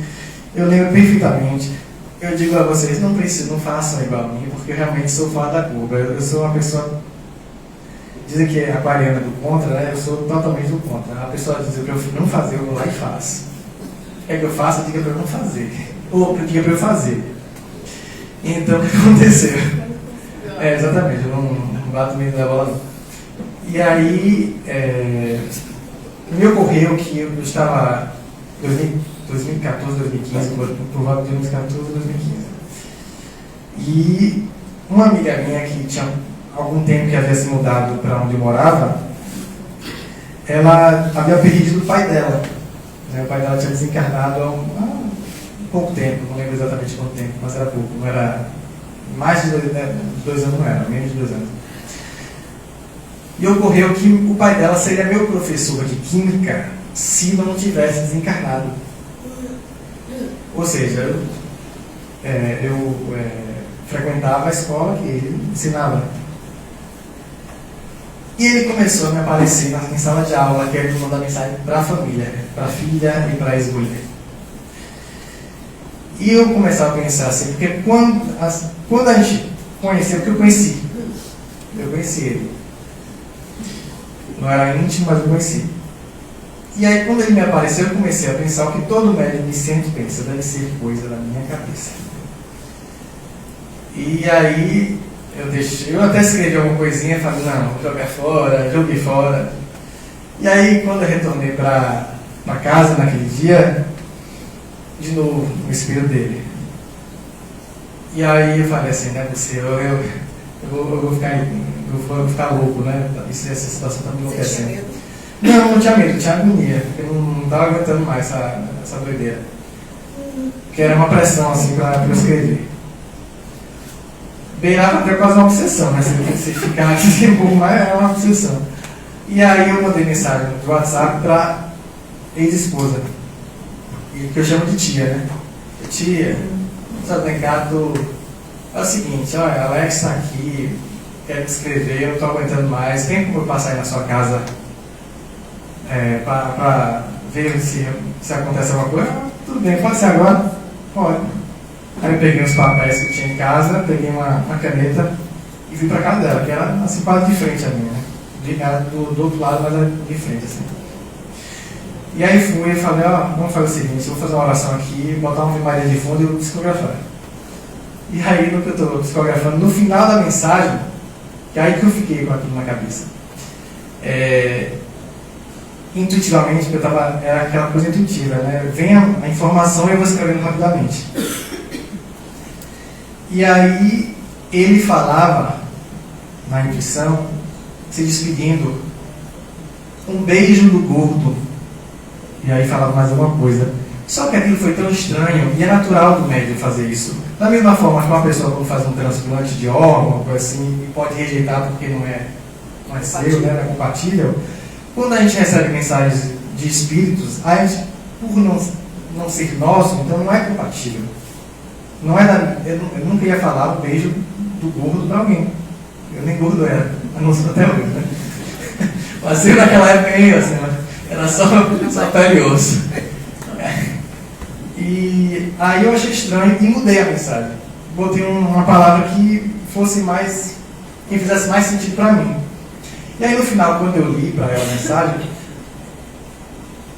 eu lembro perfeitamente. Eu digo a vocês, não façam igual a mim, porque eu realmente sou fora da curva. Eu sou uma pessoa, dizem que é aquariana do contra, né? Eu sou totalmente do contra. A pessoa diz para eu não fazer, eu vou lá e faço. Quer que eu faça, diga para eu não fazer. Ou diga para eu fazer. Então, o que aconteceu? Exatamente, eu não bato meio da bola não. E aí, me ocorreu que eu estava 2014, 2015, provável de 2014, 2015. E uma amiga minha que tinha algum tempo que havia se mudado para onde eu morava, ela havia perdido o pai dela. O pai dela tinha desencarnado há pouco tempo, não lembro exatamente quanto tempo, mas era pouco, não era mais de 2 anos, não era, menos de 2 anos. E ocorreu que o pai dela seria meu professor de química se não tivesse desencarnado. Ou seja, eu frequentava a escola que ele ensinava. E ele começou a me aparecer em sala de aula, querendo mandar mensagem para a família, para a filha e para a ex-mulher. E eu começava a pensar assim, porque quando a gente conheceu, porque eu conheci ele. Não era íntimo, mas eu conheci. E aí, quando ele me apareceu, eu comecei a pensar o que todo médium iniciante pensa, deve ser coisa da minha cabeça. E aí, eu até escrevi alguma coisinha, falei, não, vou jogar fora, joguei fora. E aí, quando eu retornei para casa naquele dia, de novo, o espírito dele. E aí eu falei assim, não é possível, eu vou ficar louco, né? Essa situação está me enlouquecendo. Não tinha medo, tinha agonia, porque eu não estava aguentando mais essa doideira. Que era uma pressão assim para eu escrever. Beirava até quase uma obsessão, né? Se ficar aqui um pouco mais, é uma obsessão. E aí eu mandei mensagem no WhatsApp para ex-esposa, que eu chamo de tia, né? Tia, só tem caso, é o seguinte, olha, Alex está aqui, quer escrever, eu não estou aguentando mais, tem como eu passar aí na sua casa para ver se acontece alguma coisa? Tudo bem, pode ser agora? Pode. Aí eu peguei os papéis que tinha em casa, peguei uma caneta e fui para casa dela, que era assim, quase de frente a minha, né? Era do outro lado, mas era de frente, assim. E aí fui e falei, vamos fazer o seguinte, eu vou fazer uma oração aqui, botar uma Maria de fundo e eu psicografar. E aí, no que eu estou psicografando, no final da mensagem, que é aí que eu fiquei com aquilo na cabeça. Intuitivamente, porque era aquela coisa intuitiva, né? Vem a informação e eu vou escrevendo rapidamente. E aí, ele falava, na intuição, se despedindo, um beijo do gordo. E aí falava mais alguma coisa. Só que aquilo foi tão estranho, e é natural do médium fazer isso. Da mesma forma que uma pessoa quando faz um transplante de órgão, uma coisa assim, e pode rejeitar porque não é seu, né, não é compatível, quando a gente recebe mensagens de espíritos, a gente, por não ser nosso, então não é compatível. Não é eu nunca ia falar o beijo do gordo para alguém. Eu nem gordo era, a não ser até hoje, né? Mas eu naquela época assim, era só pele e osso. E aí eu achei estranho e mudei a mensagem. Botei uma palavra que fizesse mais sentido para mim. E aí no final, quando eu li para ela a mensagem,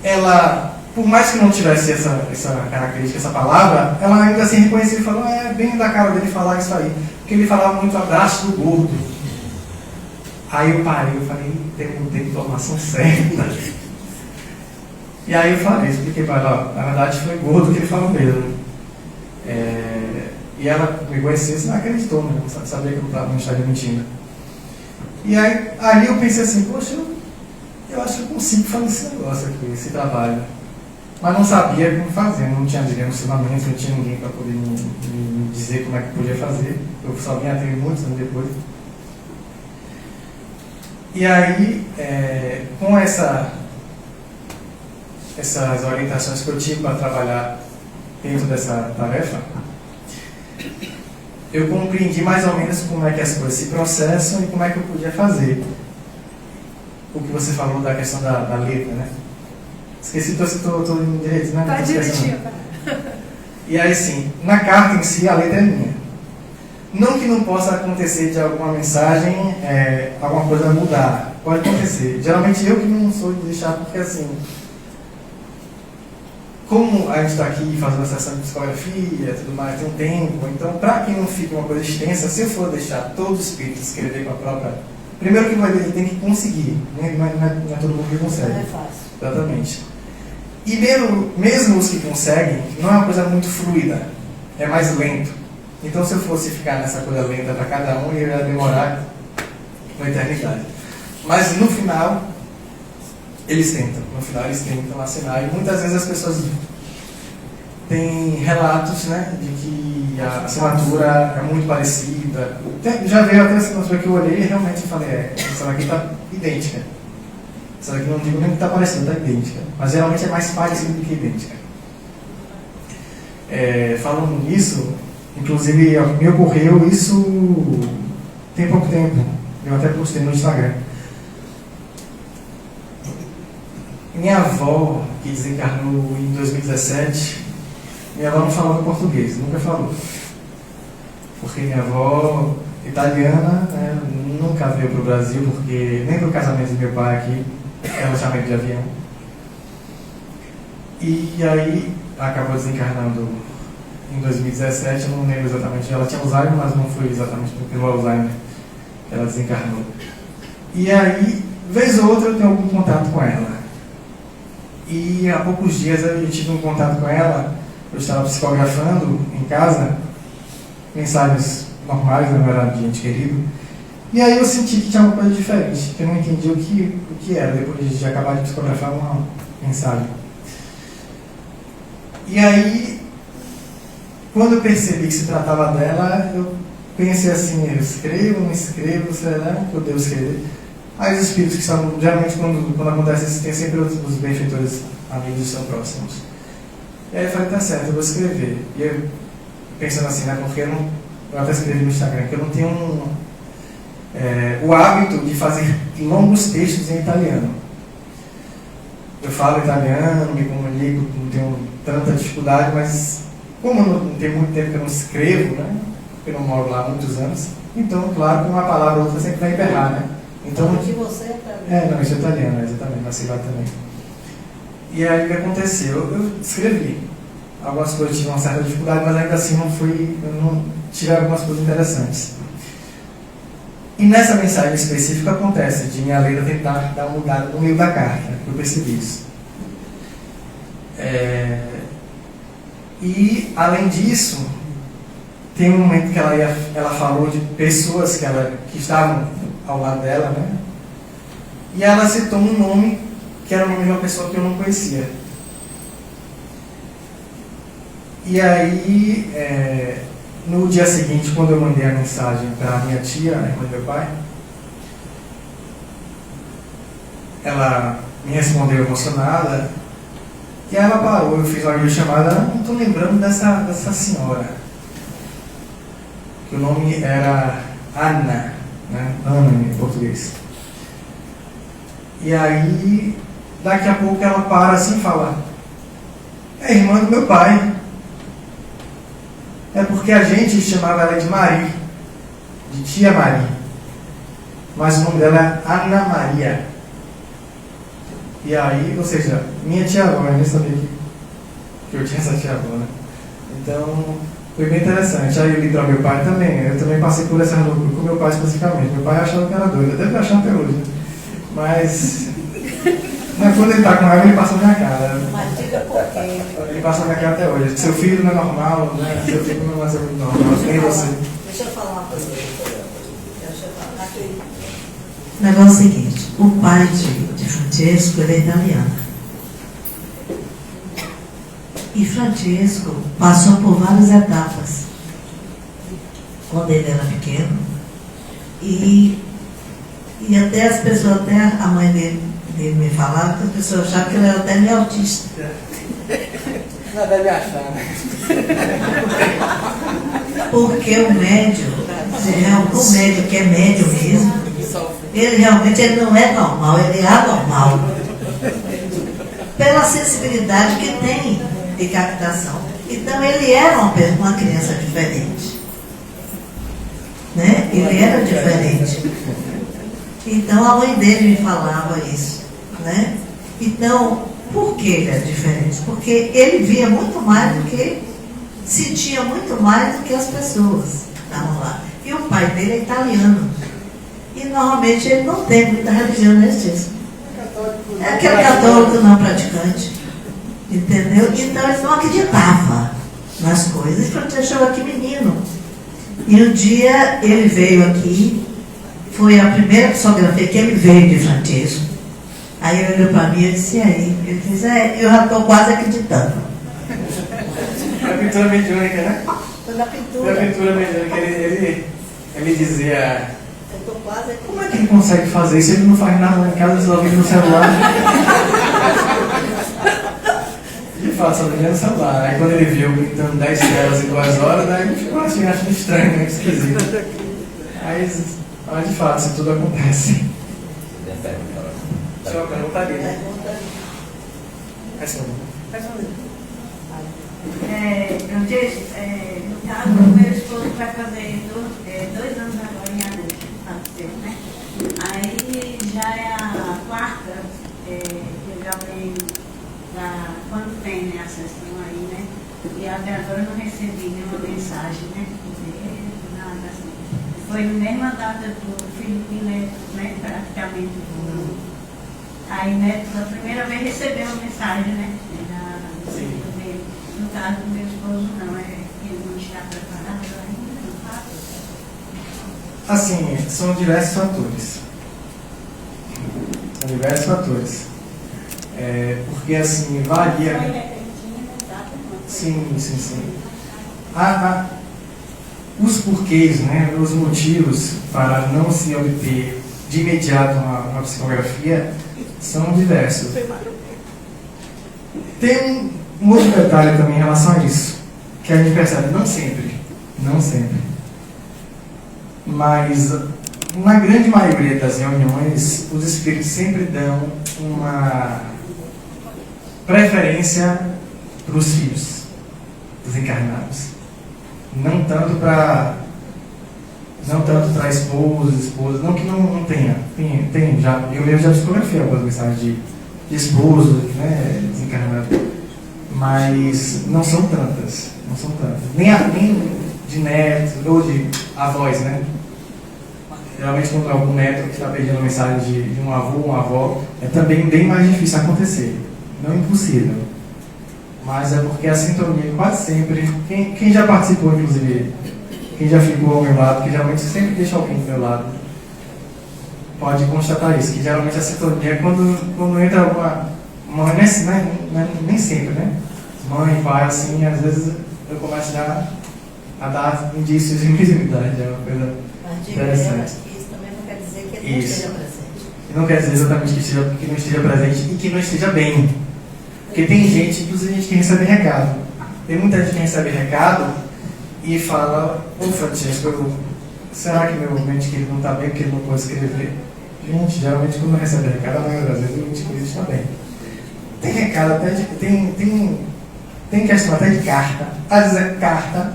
ela, por mais que não tivesse essa característica, essa palavra, ela ainda assim reconhecia e falou, é bem da cara dele falar isso aí. Porque ele falava muito abraço do gordo. Aí eu parei, eu falei, tem informação certa. E aí eu falei, expliquei para ela, na verdade foi gordo que ele falou mesmo. E ela me conhecia, você não acreditou, né? Não sabia que eu não estaria mentindo. E aí ali eu pensei assim, poxa, eu acho que eu consigo fazer esse negócio aqui, esse trabalho. Mas não sabia como fazer, não tinha direcionamento, não tinha ninguém para poder me dizer como é que podia fazer. Eu só vim até muitos anos depois. E aí, com essas orientações que eu tive para trabalhar dentro dessa tarefa, eu compreendi mais ou menos como é que as coisas se processam e como é que eu podia fazer. O que você falou da questão da letra, né? Esqueci, estou em direito, né? Tá direitinho. E aí sim, na carta em si a letra é minha. Não que não possa acontecer de alguma mensagem, alguma coisa mudar. Pode acontecer. Geralmente eu que não sou de deixar, porque assim, como a gente está aqui fazendo a sessão de psicografia, tudo mais, tem um tempo, então para que não fique uma coisa extensa, se eu for deixar todo o espírito escrever com a própria... Primeiro que ele tem que conseguir, né? Não é todo mundo que consegue. Não é fácil. Exatamente. E mesmo os que conseguem, não é uma coisa muito fluida, é mais lento. Então se eu fosse ficar nessa coisa lenta para cada um, eu ia demorar uma eternidade. Mas no final, eles tentam assinar. E muitas vezes as pessoas têm relatos, né, de que a assinatura é muito parecida. Já veio até a assinatura que eu olhei e realmente falei, essa daqui está idêntica. Essa daqui não digo nem que está parecida, está idêntica. Mas geralmente é mais parecida do que idêntica. Falando nisso, inclusive me ocorreu isso tem pouco tempo. Eu até postei no Instagram. Minha avó, que desencarnou em 2017, minha avó não falava português, nunca falou. Porque minha avó, italiana, né, nunca veio para o Brasil, porque nem para o casamento do meu pai aqui, ela tinha medo de avião. E aí acabou desencarnando em 2017, eu não lembro exatamente, ela tinha Alzheimer, mas não foi exatamente pelo Alzheimer que ela desencarnou. E aí, vez ou outra, eu tenho algum contato com ela. E há poucos dias eu tive um contato com ela, eu estava psicografando em casa, mensagens normais, não era de ente querido, e aí eu senti que tinha uma coisa diferente, que eu não entendi o que era, depois de acabar de psicografar uma mensagem. E aí, quando eu percebi que se tratava dela, eu pensei assim, eu escrevo, não escrevo, será que eu devo escrever? Aí os espíritos que são, geralmente quando acontece isso, tem sempre os benfeitores amigos que são próximos. E aí eu falei, tá certo, eu vou escrever. E eu, pensando assim, né, porque eu até escrevi no Instagram, que eu não tenho o hábito de fazer longos textos em italiano. Eu falo italiano, me comunico, não tenho tanta dificuldade, mas como não tem muito tempo que eu não escrevo, né, porque eu não moro lá há muitos anos, então, claro, que uma palavra ou outra sempre vai emperrar, né? Então, de você também. não, isso é italiano, exatamente, nasci lá também. E aí o que aconteceu? Eu escrevi. Algumas coisas tive uma certa dificuldade, mas ainda assim eu não tive algumas coisas interessantes. E nessa mensagem específica acontece de minha letra tentar dar uma mudada no meio da carta, eu percebi isso. E além disso, tem um momento que ela falou de pessoas que estavam ao lado dela, né? E ela citou um nome que era o nome de uma pessoa que eu não conhecia. E aí, no dia seguinte, quando eu mandei a mensagem para minha tia, a irmã do meu pai, ela me respondeu emocionada, e aí ela parou, eu fiz uma videochamada, não estou lembrando dessa senhora, que o nome era Ana, né? Ana em português. E aí, daqui a pouco ela para assim e fala, é irmã do meu pai. É porque a gente chamava ela de Mari, de tia Mari, mas o nome dela é Ana Maria. E aí, ou seja, minha tia-avó, eu nem sabia que eu tinha essa tia-avó, né? Então, foi bem interessante. Aí eu li para meu pai também, eu também passei por essa loucura com meu pai especificamente. Meu pai achava que era doido, deve achar até hoje, né? Mas quando ele está com raiva, ele passa na minha cara. Mas diga por quê. Ele passa na minha cara até hoje. Seu filho não é normal, né? Seu filho não vai ser muito normal, nem você. Deixa eu falar uma coisa. Deixa eu falar aqui. O negócio é o seguinte, o pai de Francesco, ele é italiano. E Francesco passou por várias etapas quando ele era pequeno. E até as pessoas, até a mãe dele me falava que as pessoas achavam que ele era até meio autista. Não deve achar, né? Porque o médio que é médio mesmo, ele realmente não é normal, ele é anormal. Pela sensibilidade que tem de captação. Então ele era uma criança diferente. Né? Ele era diferente. Então a mãe dele me falava isso. Né? Então, por que ele era diferente? Porque ele via muito mais do que, sentia muito mais do que as pessoas que estavam lá. E o pai dele é italiano. E normalmente ele não tem muita religião nesse disco. É aquele católico não praticante. Entendeu? Então ele não acreditava nas coisas. Ele chegou aqui menino. E um dia ele veio aqui, foi a primeira psicografia que ele veio de Francesco. Aí ele olhou para mim e disse, e aí? Ele disse, eu já estou quase acreditando. A pintura mediúnica, né? Toda a pintura. A pintura mediúnica, ele dizia, Eu estou quase como é que ele consegue fazer isso? Ele não faz nada lá em casa, só vive no celular. De fato, só vive no celular. Aí quando ele viu pintando 10 telas em 2 horas, daí ele ficou assim, achando estranho, meio esquisito. Mas de fato, isso tudo acontece. Deixa eu perguntar ali, né? No caso, o meu esposo vai fazer 2 anos agora em agosto, né? Aí já é a quarta, que já vem quando tem, né, a sessão aí, né? E até agora eu não recebi nenhuma mensagem, né? Nada assim. Foi na mesma data do Felipe Neto, né? Praticamente do. Aí Neto, pela primeira vez, recebeu uma mensagem, né? Dele. No caso do meu esposo, não, ele não está preparado ainda, não fato. Assim, são diversos fatores. São diversos fatores. Porque assim, varia. Foi repentino, data não. Sim. Os porquês, né, os motivos para não se obter de imediato uma psicografia são diversos. Tem um outro detalhe também em relação a isso, que a gente percebe, não sempre, mas na grande maioria das reuniões, os espíritos sempre dão uma preferência para os filhos dos encarnados. Não tanto para esposa, não que não tenha. Tem já, eu mesmo já psicografei algumas mensagens de esposo, né, desencarnado. Mas não são tantas. Nem de netos ou de avós, né? Geralmente quando algum neto que está pedindo uma mensagem de um avô ou uma avó, é também bem mais difícil acontecer. Não é impossível. Mas é porque a sintonia quase sempre, quem já participou, inclusive, quem já ficou ao meu lado, que geralmente sempre deixa alguém do meu lado, pode constatar isso, que geralmente a sintonia, quando entra uma nem sempre, né? Mãe, pai, assim, às vezes eu começo já a dar indícios de mediunidade. É uma coisa Mas diga interessante. que isso também não quer dizer que ele não Isso. esteja presente. E não quer dizer exatamente que não esteja presente e que não esteja bem. Porque tem gente, inclusive gente que recebe recado. Tem muita gente que recebe recado e fala: ô Francisco, será que meu mente querido não está bem porque ele não pode escrever? Gente, geralmente quando recebe recado, a maioria das vezes o mente querido está bem. Tem recado até de. Tem questão até de carta. Às vezes é carta,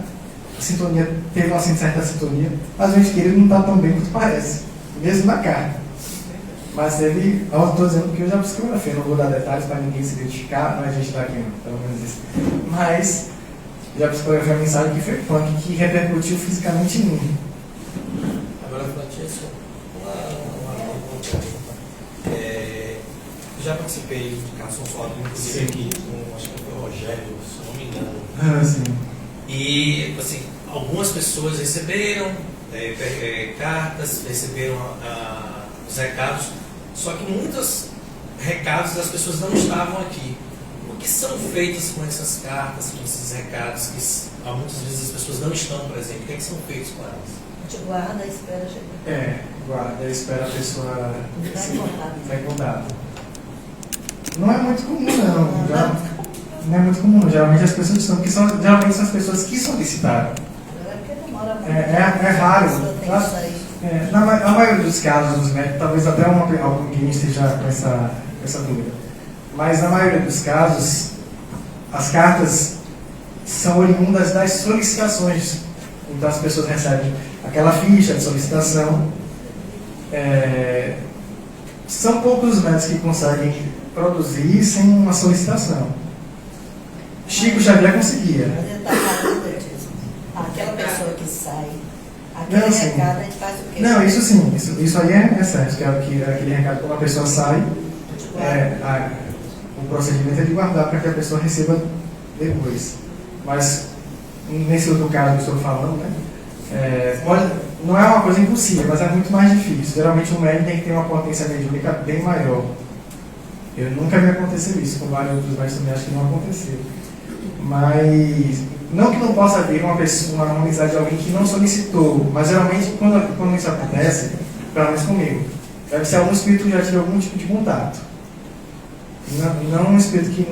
a sintonia teve uma certa sintonia, mas o ente querido não está tão bem quanto parece, mesmo na carta. Mas teve, eu estou dizendo que eu já psicografei, não vou dar detalhes para ninguém se identificar, não é gente daqui não, pelo menos isso. Mas já psicografei uma mensagem que foi punk, que repercutiu fisicamente em mim. Agora, Francisco, uma pergunta. Eu já participei de casos consolados, inclusive aqui com, acho que foi o Rogério, se não me engano. Sim. E, assim, algumas pessoas receberam cartas, receberam os recados, só que muitos recados das pessoas não estavam aqui. O que são feitos com essas cartas, com esses recados, que muitas vezes as pessoas não estão presentes? O que são feitos com elas? A gente guarda e espera chegar. Guarda e espera a pessoa Vai em contato. Não é muito comum, não. Não é muito comum. Geralmente as pessoas são, geralmente são as pessoas que solicitaram. É raro. Na maioria dos casos, dos médicos, talvez até alguém esteja com essa dúvida. Mas na maioria dos casos, as cartas são oriundas das solicitações. Então as pessoas recebem aquela ficha de solicitação. São poucos os médicos que conseguem produzir sem uma solicitação. Chico Xavier conseguia. Mas ele está falando disso. Aquela pessoa que sai, aquele Não, sim. recado, a gente faz o quê? Não, isso sim, isso aí é certo, que aquele recado, quando a pessoa sai, o procedimento é de guardar para que a pessoa receba depois. Mas, nesse outro caso que eu estou falando, não é uma coisa impossível, mas é muito mais difícil. Geralmente o médico tem que ter uma potência mediúnica bem maior. Eu nunca vi acontecer isso, com vários outros médicos também acho que não aconteceu. Mas, não que não possa haver uma amizade de alguém que não solicitou, mas geralmente quando isso acontece, pelo menos comigo, deve ser algum espírito que já tive algum tipo de contato. Não um espírito que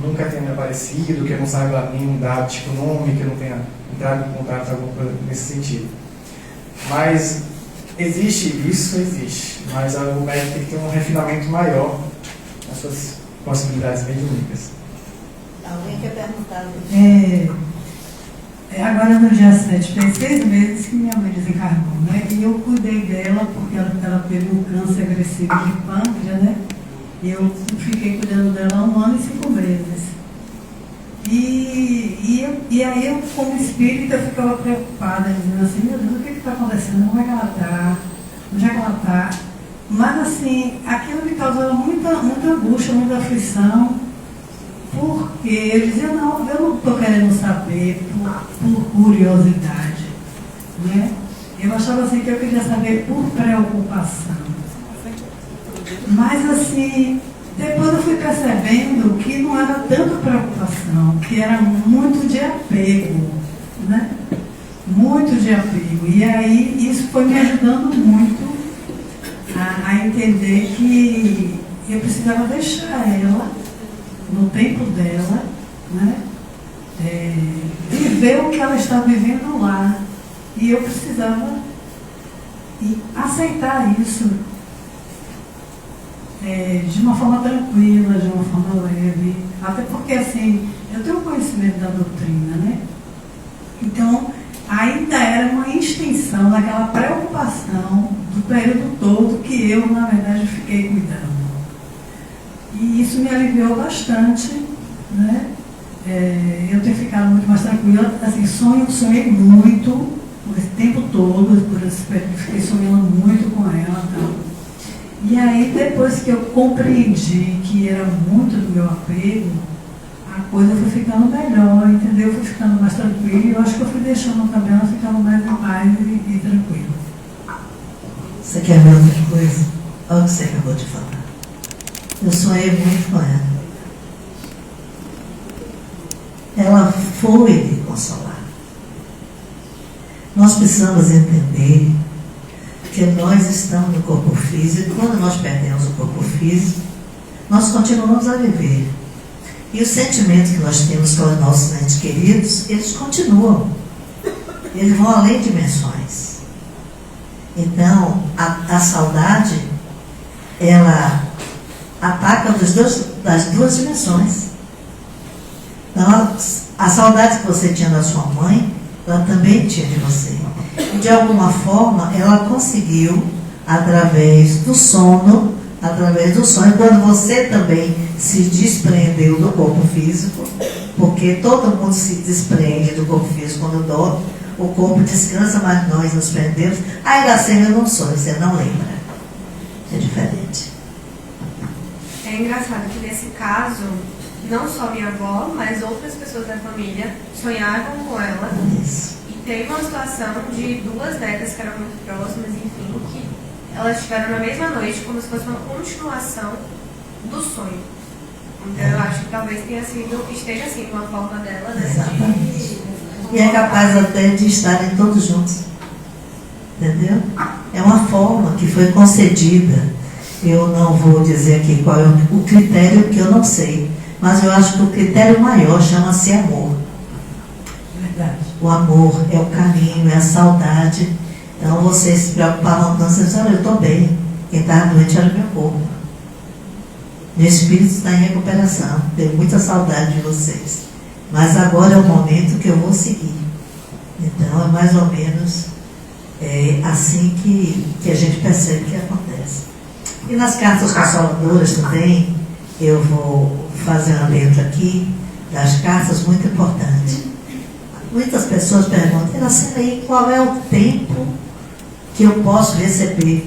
nunca tenha me aparecido, que não saiba nenhum dado, tipo nome, que não tenha entrado em contato, alguma coisa nesse sentido. Mas existe isso, mas o médico tem que ter um refinamento maior nas suas possibilidades mediúnicas. Alguém quer perguntar? Agora no dia 7, tem 6 meses que minha mãe desencarnou, né? E eu cuidei dela porque ela teve um câncer agressivo de pâncreas, né? E eu fiquei cuidando dela 1 ano e 5 meses. E aí eu, como espírita, ficava preocupada, dizendo assim: meu Deus, o que está acontecendo? Como é que ela está? Onde é que ela está? Mas assim, aquilo me causava muita angústia, muita aflição. Porque eu dizia: não, eu não estou querendo saber por curiosidade, né? Eu achava assim que eu queria saber por preocupação. Mas assim, depois eu fui percebendo que não era tanto preocupação, que era muito de apego, né? Muito de apego. E aí isso foi me ajudando muito a entender que eu precisava deixar ela no tempo dela, né? Viver o que ela está vivendo lá. E eu precisava aceitar isso de uma forma tranquila, de uma forma leve. Até porque, assim, eu tenho conhecimento da doutrina, né? Então, ainda era uma extensão daquela preocupação do período todo que eu, na verdade, fiquei cuidando. E isso me aliviou bastante, né? Eu tenho ficado muito mais tranquila. Assim, sonhei muito esse tempo todo, por esse período, fiquei sonhando muito com ela. Tá? E aí, depois que eu compreendi que era muito do meu apego, a coisa foi ficando melhor, entendeu? Eu fui ficando mais tranquila e eu acho que eu fui deixando também ela ficando mais em paz e tranquila. Você quer ver outra coisa? Olha o que você acabou de falar. Eu sonhei muito com ela. Ela foi consolar. Nós precisamos entender que nós estamos no corpo físico, e quando nós perdemos o corpo físico, nós continuamos a viver. E os sentimentos que nós temos com os nossos entes queridos, eles continuam. Eles vão além de dimensões. Então, a saudade, ela ataca das duas dimensões. Então, a saudade que você tinha da sua mãe, ela também tinha de você. E, de alguma forma, ela conseguiu, através do sonho, quando você também se despreendeu do corpo físico, porque todo mundo se despreende do corpo físico quando dorme, o corpo descansa, mas nós nos prendemos. Ah, Iracema, eu não sou, você não lembra. É diferente. É engraçado que nesse caso, não só minha avó, mas outras pessoas da família sonhavam com ela. Isso. E teve uma situação de 2 décadas que eram muito próximas, enfim, que elas estiveram na mesma noite, como se fosse uma continuação do sonho. Então eu acho que talvez esteja assim, uma forma dela, né? Exatamente. E é capaz até de estarem todos juntos. Entendeu? É uma forma que foi concedida. Eu não vou dizer aqui qual é o critério, que eu não sei. Mas eu acho que o critério maior chama-se amor. Verdade. O amor é o carinho, é a saudade. Então vocês se preocupavam tanto, vocês disseram, eu estou bem. Quem estava doente era o meu corpo. Meu espírito está em recuperação. Tenho muita saudade de vocês. Mas agora é o momento que eu vou seguir. Então é mais ou menos assim que a gente percebe que acontece. E nas cartas consoladoras também, eu vou fazer uma letra aqui das cartas muito importante. Muitas pessoas perguntam, Iracema, aí qual é o tempo que eu posso receber?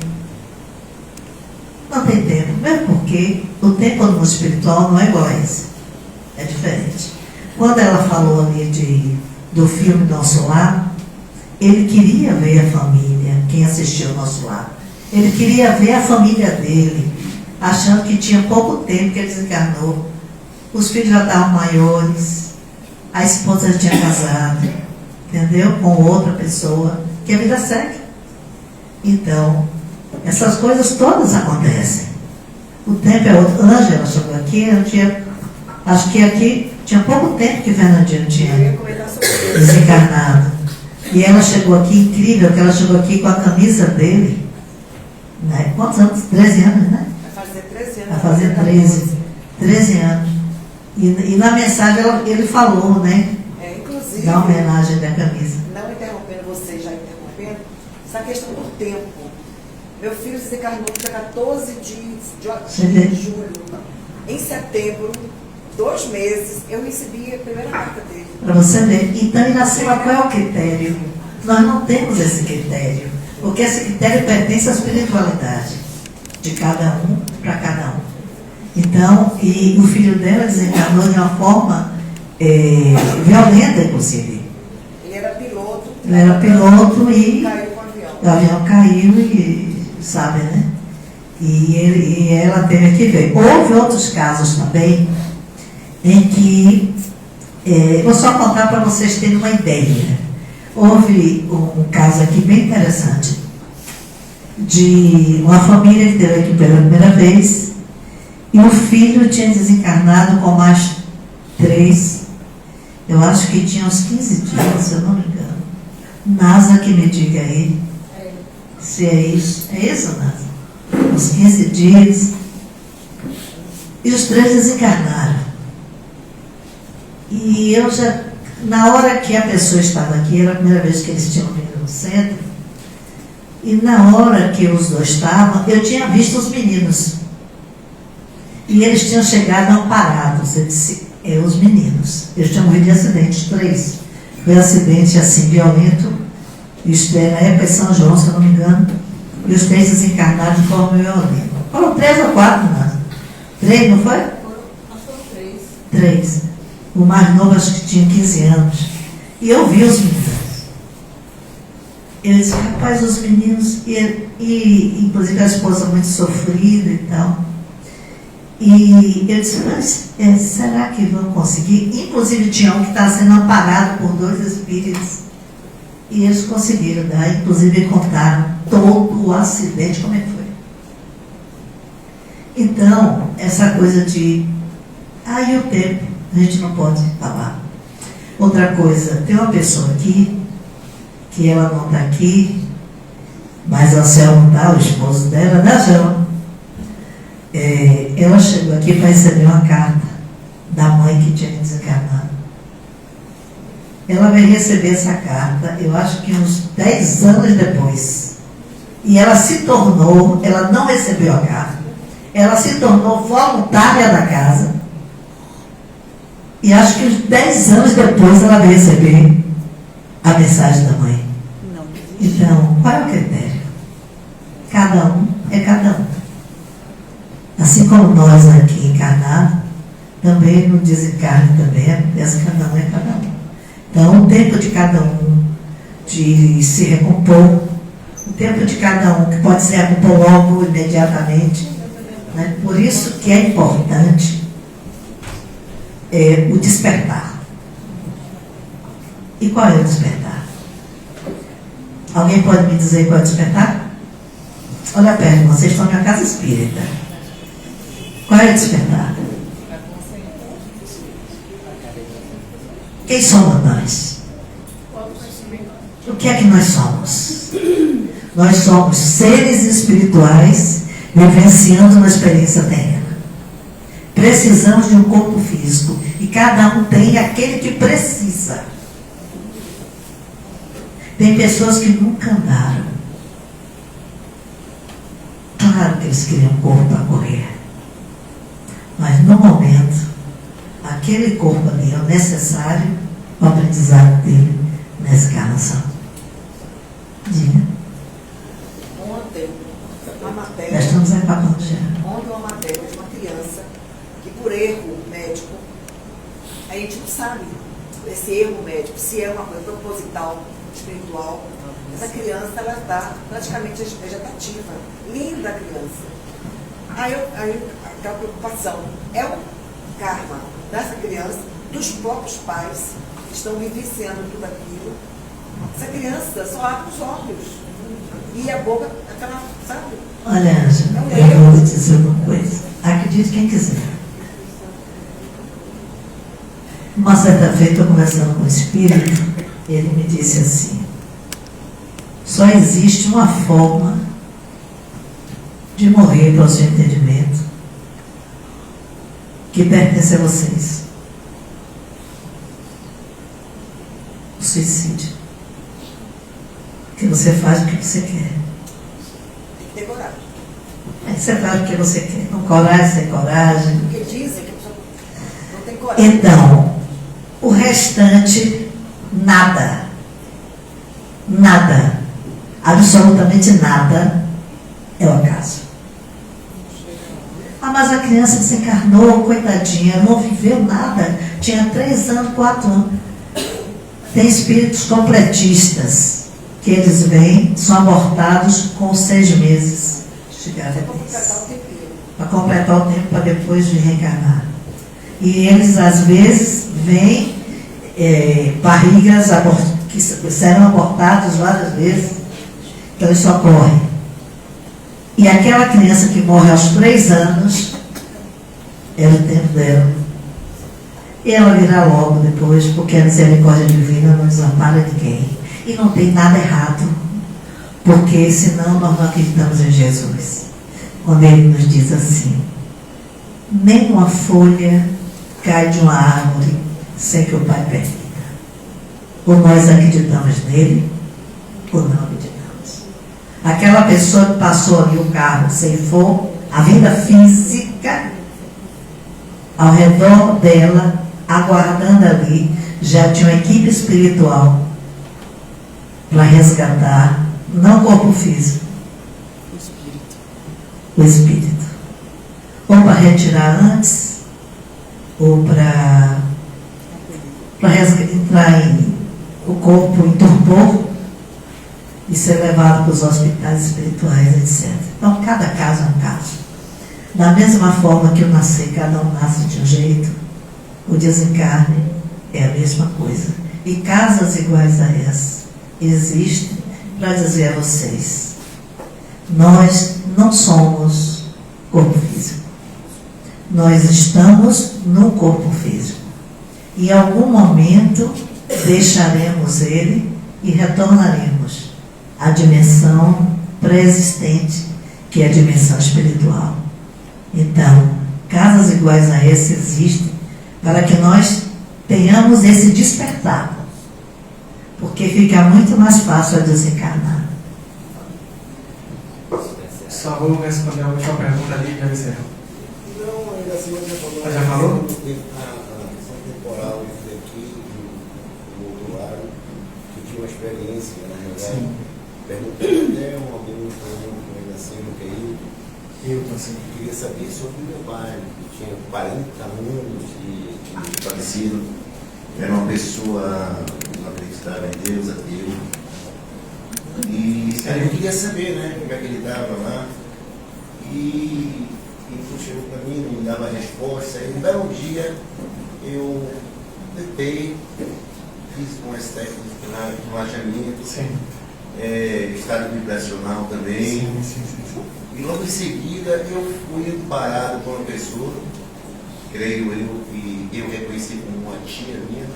Não tem tempo, mesmo porque o tempo no mundo espiritual não é igual a esse. É diferente. Quando ela falou ali do filme Nosso Lar, ele queria ver a família, quem assistiu ao Nosso Lar. Ele queria ver a família dele, achando que tinha pouco tempo que ele desencarnou. Os filhos já estavam maiores, a esposa já tinha casado, entendeu? Com outra pessoa, que a vida segue. Então, essas coisas todas acontecem. O tempo é outro. Ângela chegou aqui, acho que aqui tinha pouco tempo que Fernandinho tinha desencarnado. E ela chegou aqui, incrível, que ela chegou aqui com a camisa dele. Né? Quantos anos? 13 anos, né? Vai fazer 13 anos. Vai fazer 13 anos. E na mensagem ele falou, né? Inclusive, da homenagem da camisa. Não interrompendo você, já interrompendo, essa questão do tempo. Meu filho se desencarnou no dia 14 de julho. Em setembro, 2 meses, eu recebi a primeira carta dele. Para você ver. Então, Iracema, qual é o critério? Nós não temos esse critério. Porque esse critério pertence à espiritualidade de cada um para cada um. Então, e o filho dela desencarnou de uma forma violenta, inclusive. Ele era piloto. Ele era piloto e caiu com o avião. O avião caiu e, sabe, né? E ela teve que ver. Houve outros casos também em que, vou só contar para vocês terem uma ideia. Houve um caso aqui bem interessante de uma família que teve aqui pela primeira vez e o filho tinha desencarnado com mais 3, eu acho que tinha uns 15 dias, se eu não me engano. NASA que me diga aí se é isso. É isso, NASA? Uns 15 dias. E os 3 desencarnaram. E eu já, na hora que a pessoa estava aqui, era a primeira vez que eles tinham vindo no centro, e na hora que os 2 estavam, eu tinha visto os meninos. E eles tinham chegado amparados, eu disse, os meninos. Eles tinham morrido de acidente, 3. Foi um acidente assim, violento, isto é, na época de São João, se eu não me engano, e os 3 desencarnados de forma violenta. Foram 3 ou 4, não? 3, não foi? Foram 3. 3. O mais novo acho que tinha 15 anos. E eu vi os meninos. Eu disse, rapaz, os meninos, e inclusive a esposa muito sofrida e tal. E eu disse, mas será que vão conseguir? Inclusive tinha um que está sendo amparado por 2 espíritos. E eles conseguiram dar, inclusive contaram todo o acidente, como é que foi. Então, essa coisa de, e o tempo, a gente não pode falar. Outra coisa, tem uma pessoa aqui, que ela não está aqui, mas a Selma está, o esposo dela, da Selma. Ela chegou aqui para receber uma carta da mãe que tinha desencarnado. Ela veio receber essa carta, eu acho que uns 10 anos depois. E ela se tornou, ela não recebeu a carta, ela se tornou voluntária da casa. E acho que uns 10 anos depois ela veio receber a mensagem da mãe. Então, qual é o critério? Cada um é cada um. Assim como nós aqui encarnados, também no desencarne também, cada um é cada um. Então, o tempo de cada um de se recompor, o tempo de cada um que pode se recompor logo, imediatamente. Né? Por isso que é importante o despertar. E qual é o despertar? Alguém pode me dizer qual é o despertar? Olha perto, vocês estão na casa espírita. Qual é o despertar? Quem somos nós? O que é que nós somos? Nós somos seres espirituais vivenciando uma experiência terrena. Precisamos de um corpo físico e cada um tem aquele que precisa. Tem pessoas que nunca andaram. Claro que eles queriam um corpo para correr. Mas no momento, aquele corpo ali é o necessário para o aprendizado dele nessa encarnação. Diga. Ontem, uma matéria. Nós estamos acabando já. Ontem, uma matéria de uma criança que, por erro médico, a gente não sabe esse erro médico, se é uma coisa proposital, espiritual. Essa criança, ela está praticamente vegetativa. Linda a criança. Aí aquela preocupação. É o karma dessa criança, dos próprios pais, que estão vivenciando tudo aquilo. Essa criança só abre os olhos. E a boca, aquela, sabe? Olha, Ângela, eu vou dizer uma coisa. Acredite quem quiser. Uma certa feita, estou conversando com o espírito, ele me disse assim: só existe uma forma de morrer para o seu entendimento, que pertence a vocês. O suicídio. Que você faz o que você quer. Tem que ter coragem. Você faz o que você quer, com coragem, sem coragem. Porque dizem que a pessoa não tem coragem. Então, o restante, nada. Nada. Absolutamente nada é o acaso. Mas a criança desencarnou, coitadinha, não viveu nada. Tinha 3 anos, 4 anos. Tem espíritos completistas, que eles vêm, são abortados com 6 meses. Para completar o tempo para depois de reencarnar. E eles, às vezes, vêm barrigas que serão abortadas várias vezes, então eles socorrem. E aquela criança que morre aos 3 anos, era o tempo dela. E ela virá logo depois, porque a misericórdia divina não desampara ninguém. E não tem nada errado, porque senão nós não acreditamos em Jesus. Quando ele nos diz assim: nem uma folha cai de uma árvore sem que o Pai permita. Ou nós acreditamos nele, ou não acreditamos. Aquela pessoa que passou ali o carro, ceifou a vida física, ao redor dela, aguardando ali, já tinha uma equipe espiritual para resgatar, não o corpo físico, o espírito. Ou para retirar antes, ou para entrar o corpo em torpor e ser levado para os hospitais espirituais, etc. Então, cada caso é um caso. Da mesma forma que o nascer, cada um nasce de um jeito, o desencarne é a mesma coisa. E casas iguais a essa existem para dizer a vocês: nós não somos corpo físico. Nós estamos no corpo físico. Em algum momento deixaremos ele e retornaremos à dimensão pré-existente, que é a dimensão espiritual. Então, casas iguais a essa existem para que nós tenhamos esse despertar, porque fica muito mais fácil a desencarnar. Só vou responder a última pergunta ali e já encerro. Não, ainda assim você falou. Já falou? A questão temporal aqui do outro lado, que tinha uma experiência, na verdade. Sim. Perguntando até um amigo ainda assim, que aí. Eu queria saber sobre o meu pai, que tinha 40 anos de falecido. Era uma pessoa que não acreditava em Deus, ateu. E eu queria saber, né, como é que ele estava lá. E ele chegou para mim, não me dava resposta. Aí um belo dia eu tentei, fiz umas técnicas de relaxamento, estado vibracional também. Sim. E logo em seguida eu fui parado por uma pessoa, creio eu, que eu reconheci como uma tia minha.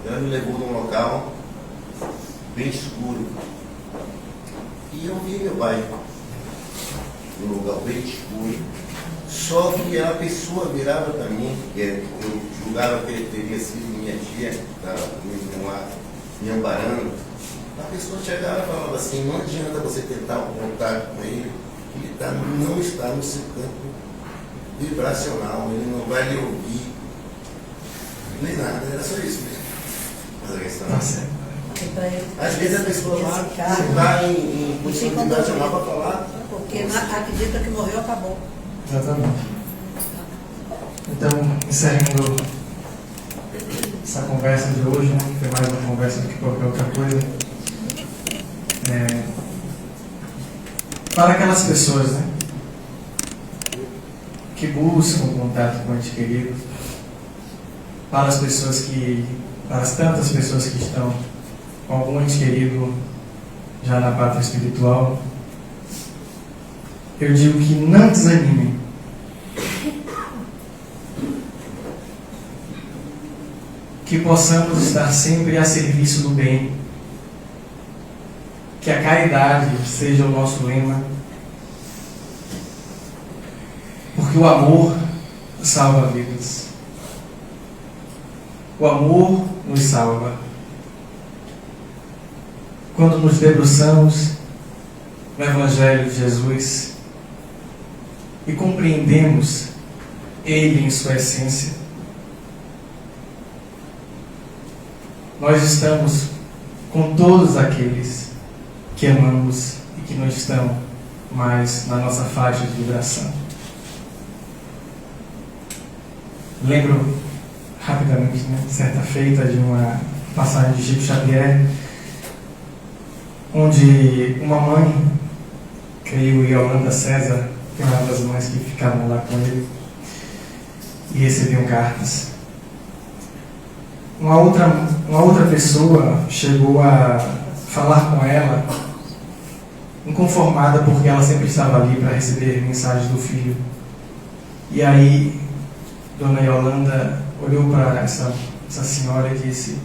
Ela me levou num local bem escuro. E eu vi meu pai num lugar bem escuro. Só que a pessoa virava para mim, eu julgava que ele teria sido minha tia, me amparando. A pessoa chegava e falava assim: não adianta você tentar um contato com ele, ele não está no seu campo vibracional, ele não vai lhe ouvir, nem nada, era só isso mesmo. Mas a questão Tá certo. às vezes a pessoa lá está em posição vibracional para falar. Porque acredita que morreu, acabou. Exatamente. Então, encerrando essa conversa de hoje, né, que foi mais uma conversa do que qualquer outra coisa, para aquelas pessoas, né, que buscam contato com o ente querido, para as pessoas para as tantas pessoas que estão com algum ente querido já na pátria espiritual, eu digo que não desanimem. Que possamos estar sempre a serviço do bem. Que a caridade seja o nosso lema. Porque o amor salva vidas. O amor nos salva. Quando nos debruçamos no Evangelho de Jesus e compreendemos Ele em sua essência, nós estamos com todos aqueles que amamos e que não estão mais na nossa faixa de vibração. Lembro rapidamente, né, certa feita de uma passagem de Chico Xavier, onde uma mãe, creio, Yolanda César, que é uma das mães que ficavam lá com ele, e recebiam cartas. Uma outra pessoa chegou a falar com ela, inconformada porque ela sempre estava ali para receber mensagens do filho. E aí, Dona Yolanda olhou para essa senhora e disse: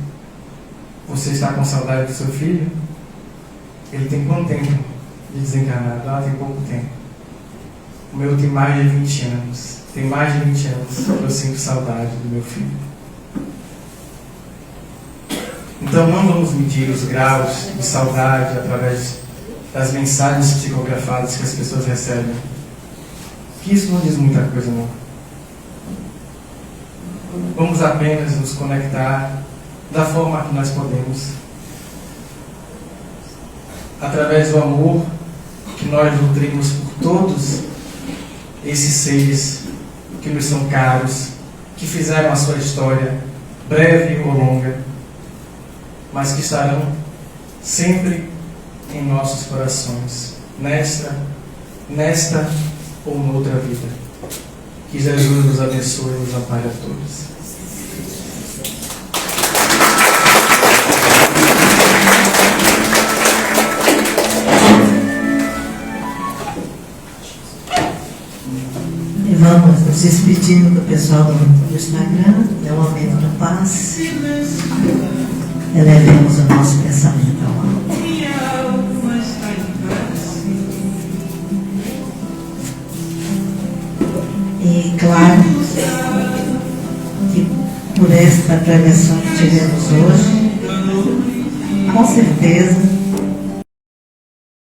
você está com saudade do seu filho? Ele tem quanto tempo de desencarnado? Ah, tem pouco tempo. O meu tem mais de 20 anos. Tem mais de 20 anos que eu sinto saudade do meu filho. Então não vamos medir os graus de saudade através das mensagens psicografadas que as pessoas recebem. Que isso não diz muita coisa, não. Vamos apenas nos conectar da forma que nós podemos, através do amor que nós nutrimos por todos esses seres que nos são caros, que fizeram a sua história, breve ou longa, mas que estarão sempre em nossos corações, nesta ou noutra vida. Que Jesus nos abençoe e nos ampare a todos. E vamos nos despedindo do pessoal do Instagram. É o momento do passe. Elevemos o nosso pensamento ao alto. E claro que por esta pregação que tivemos hoje, com certeza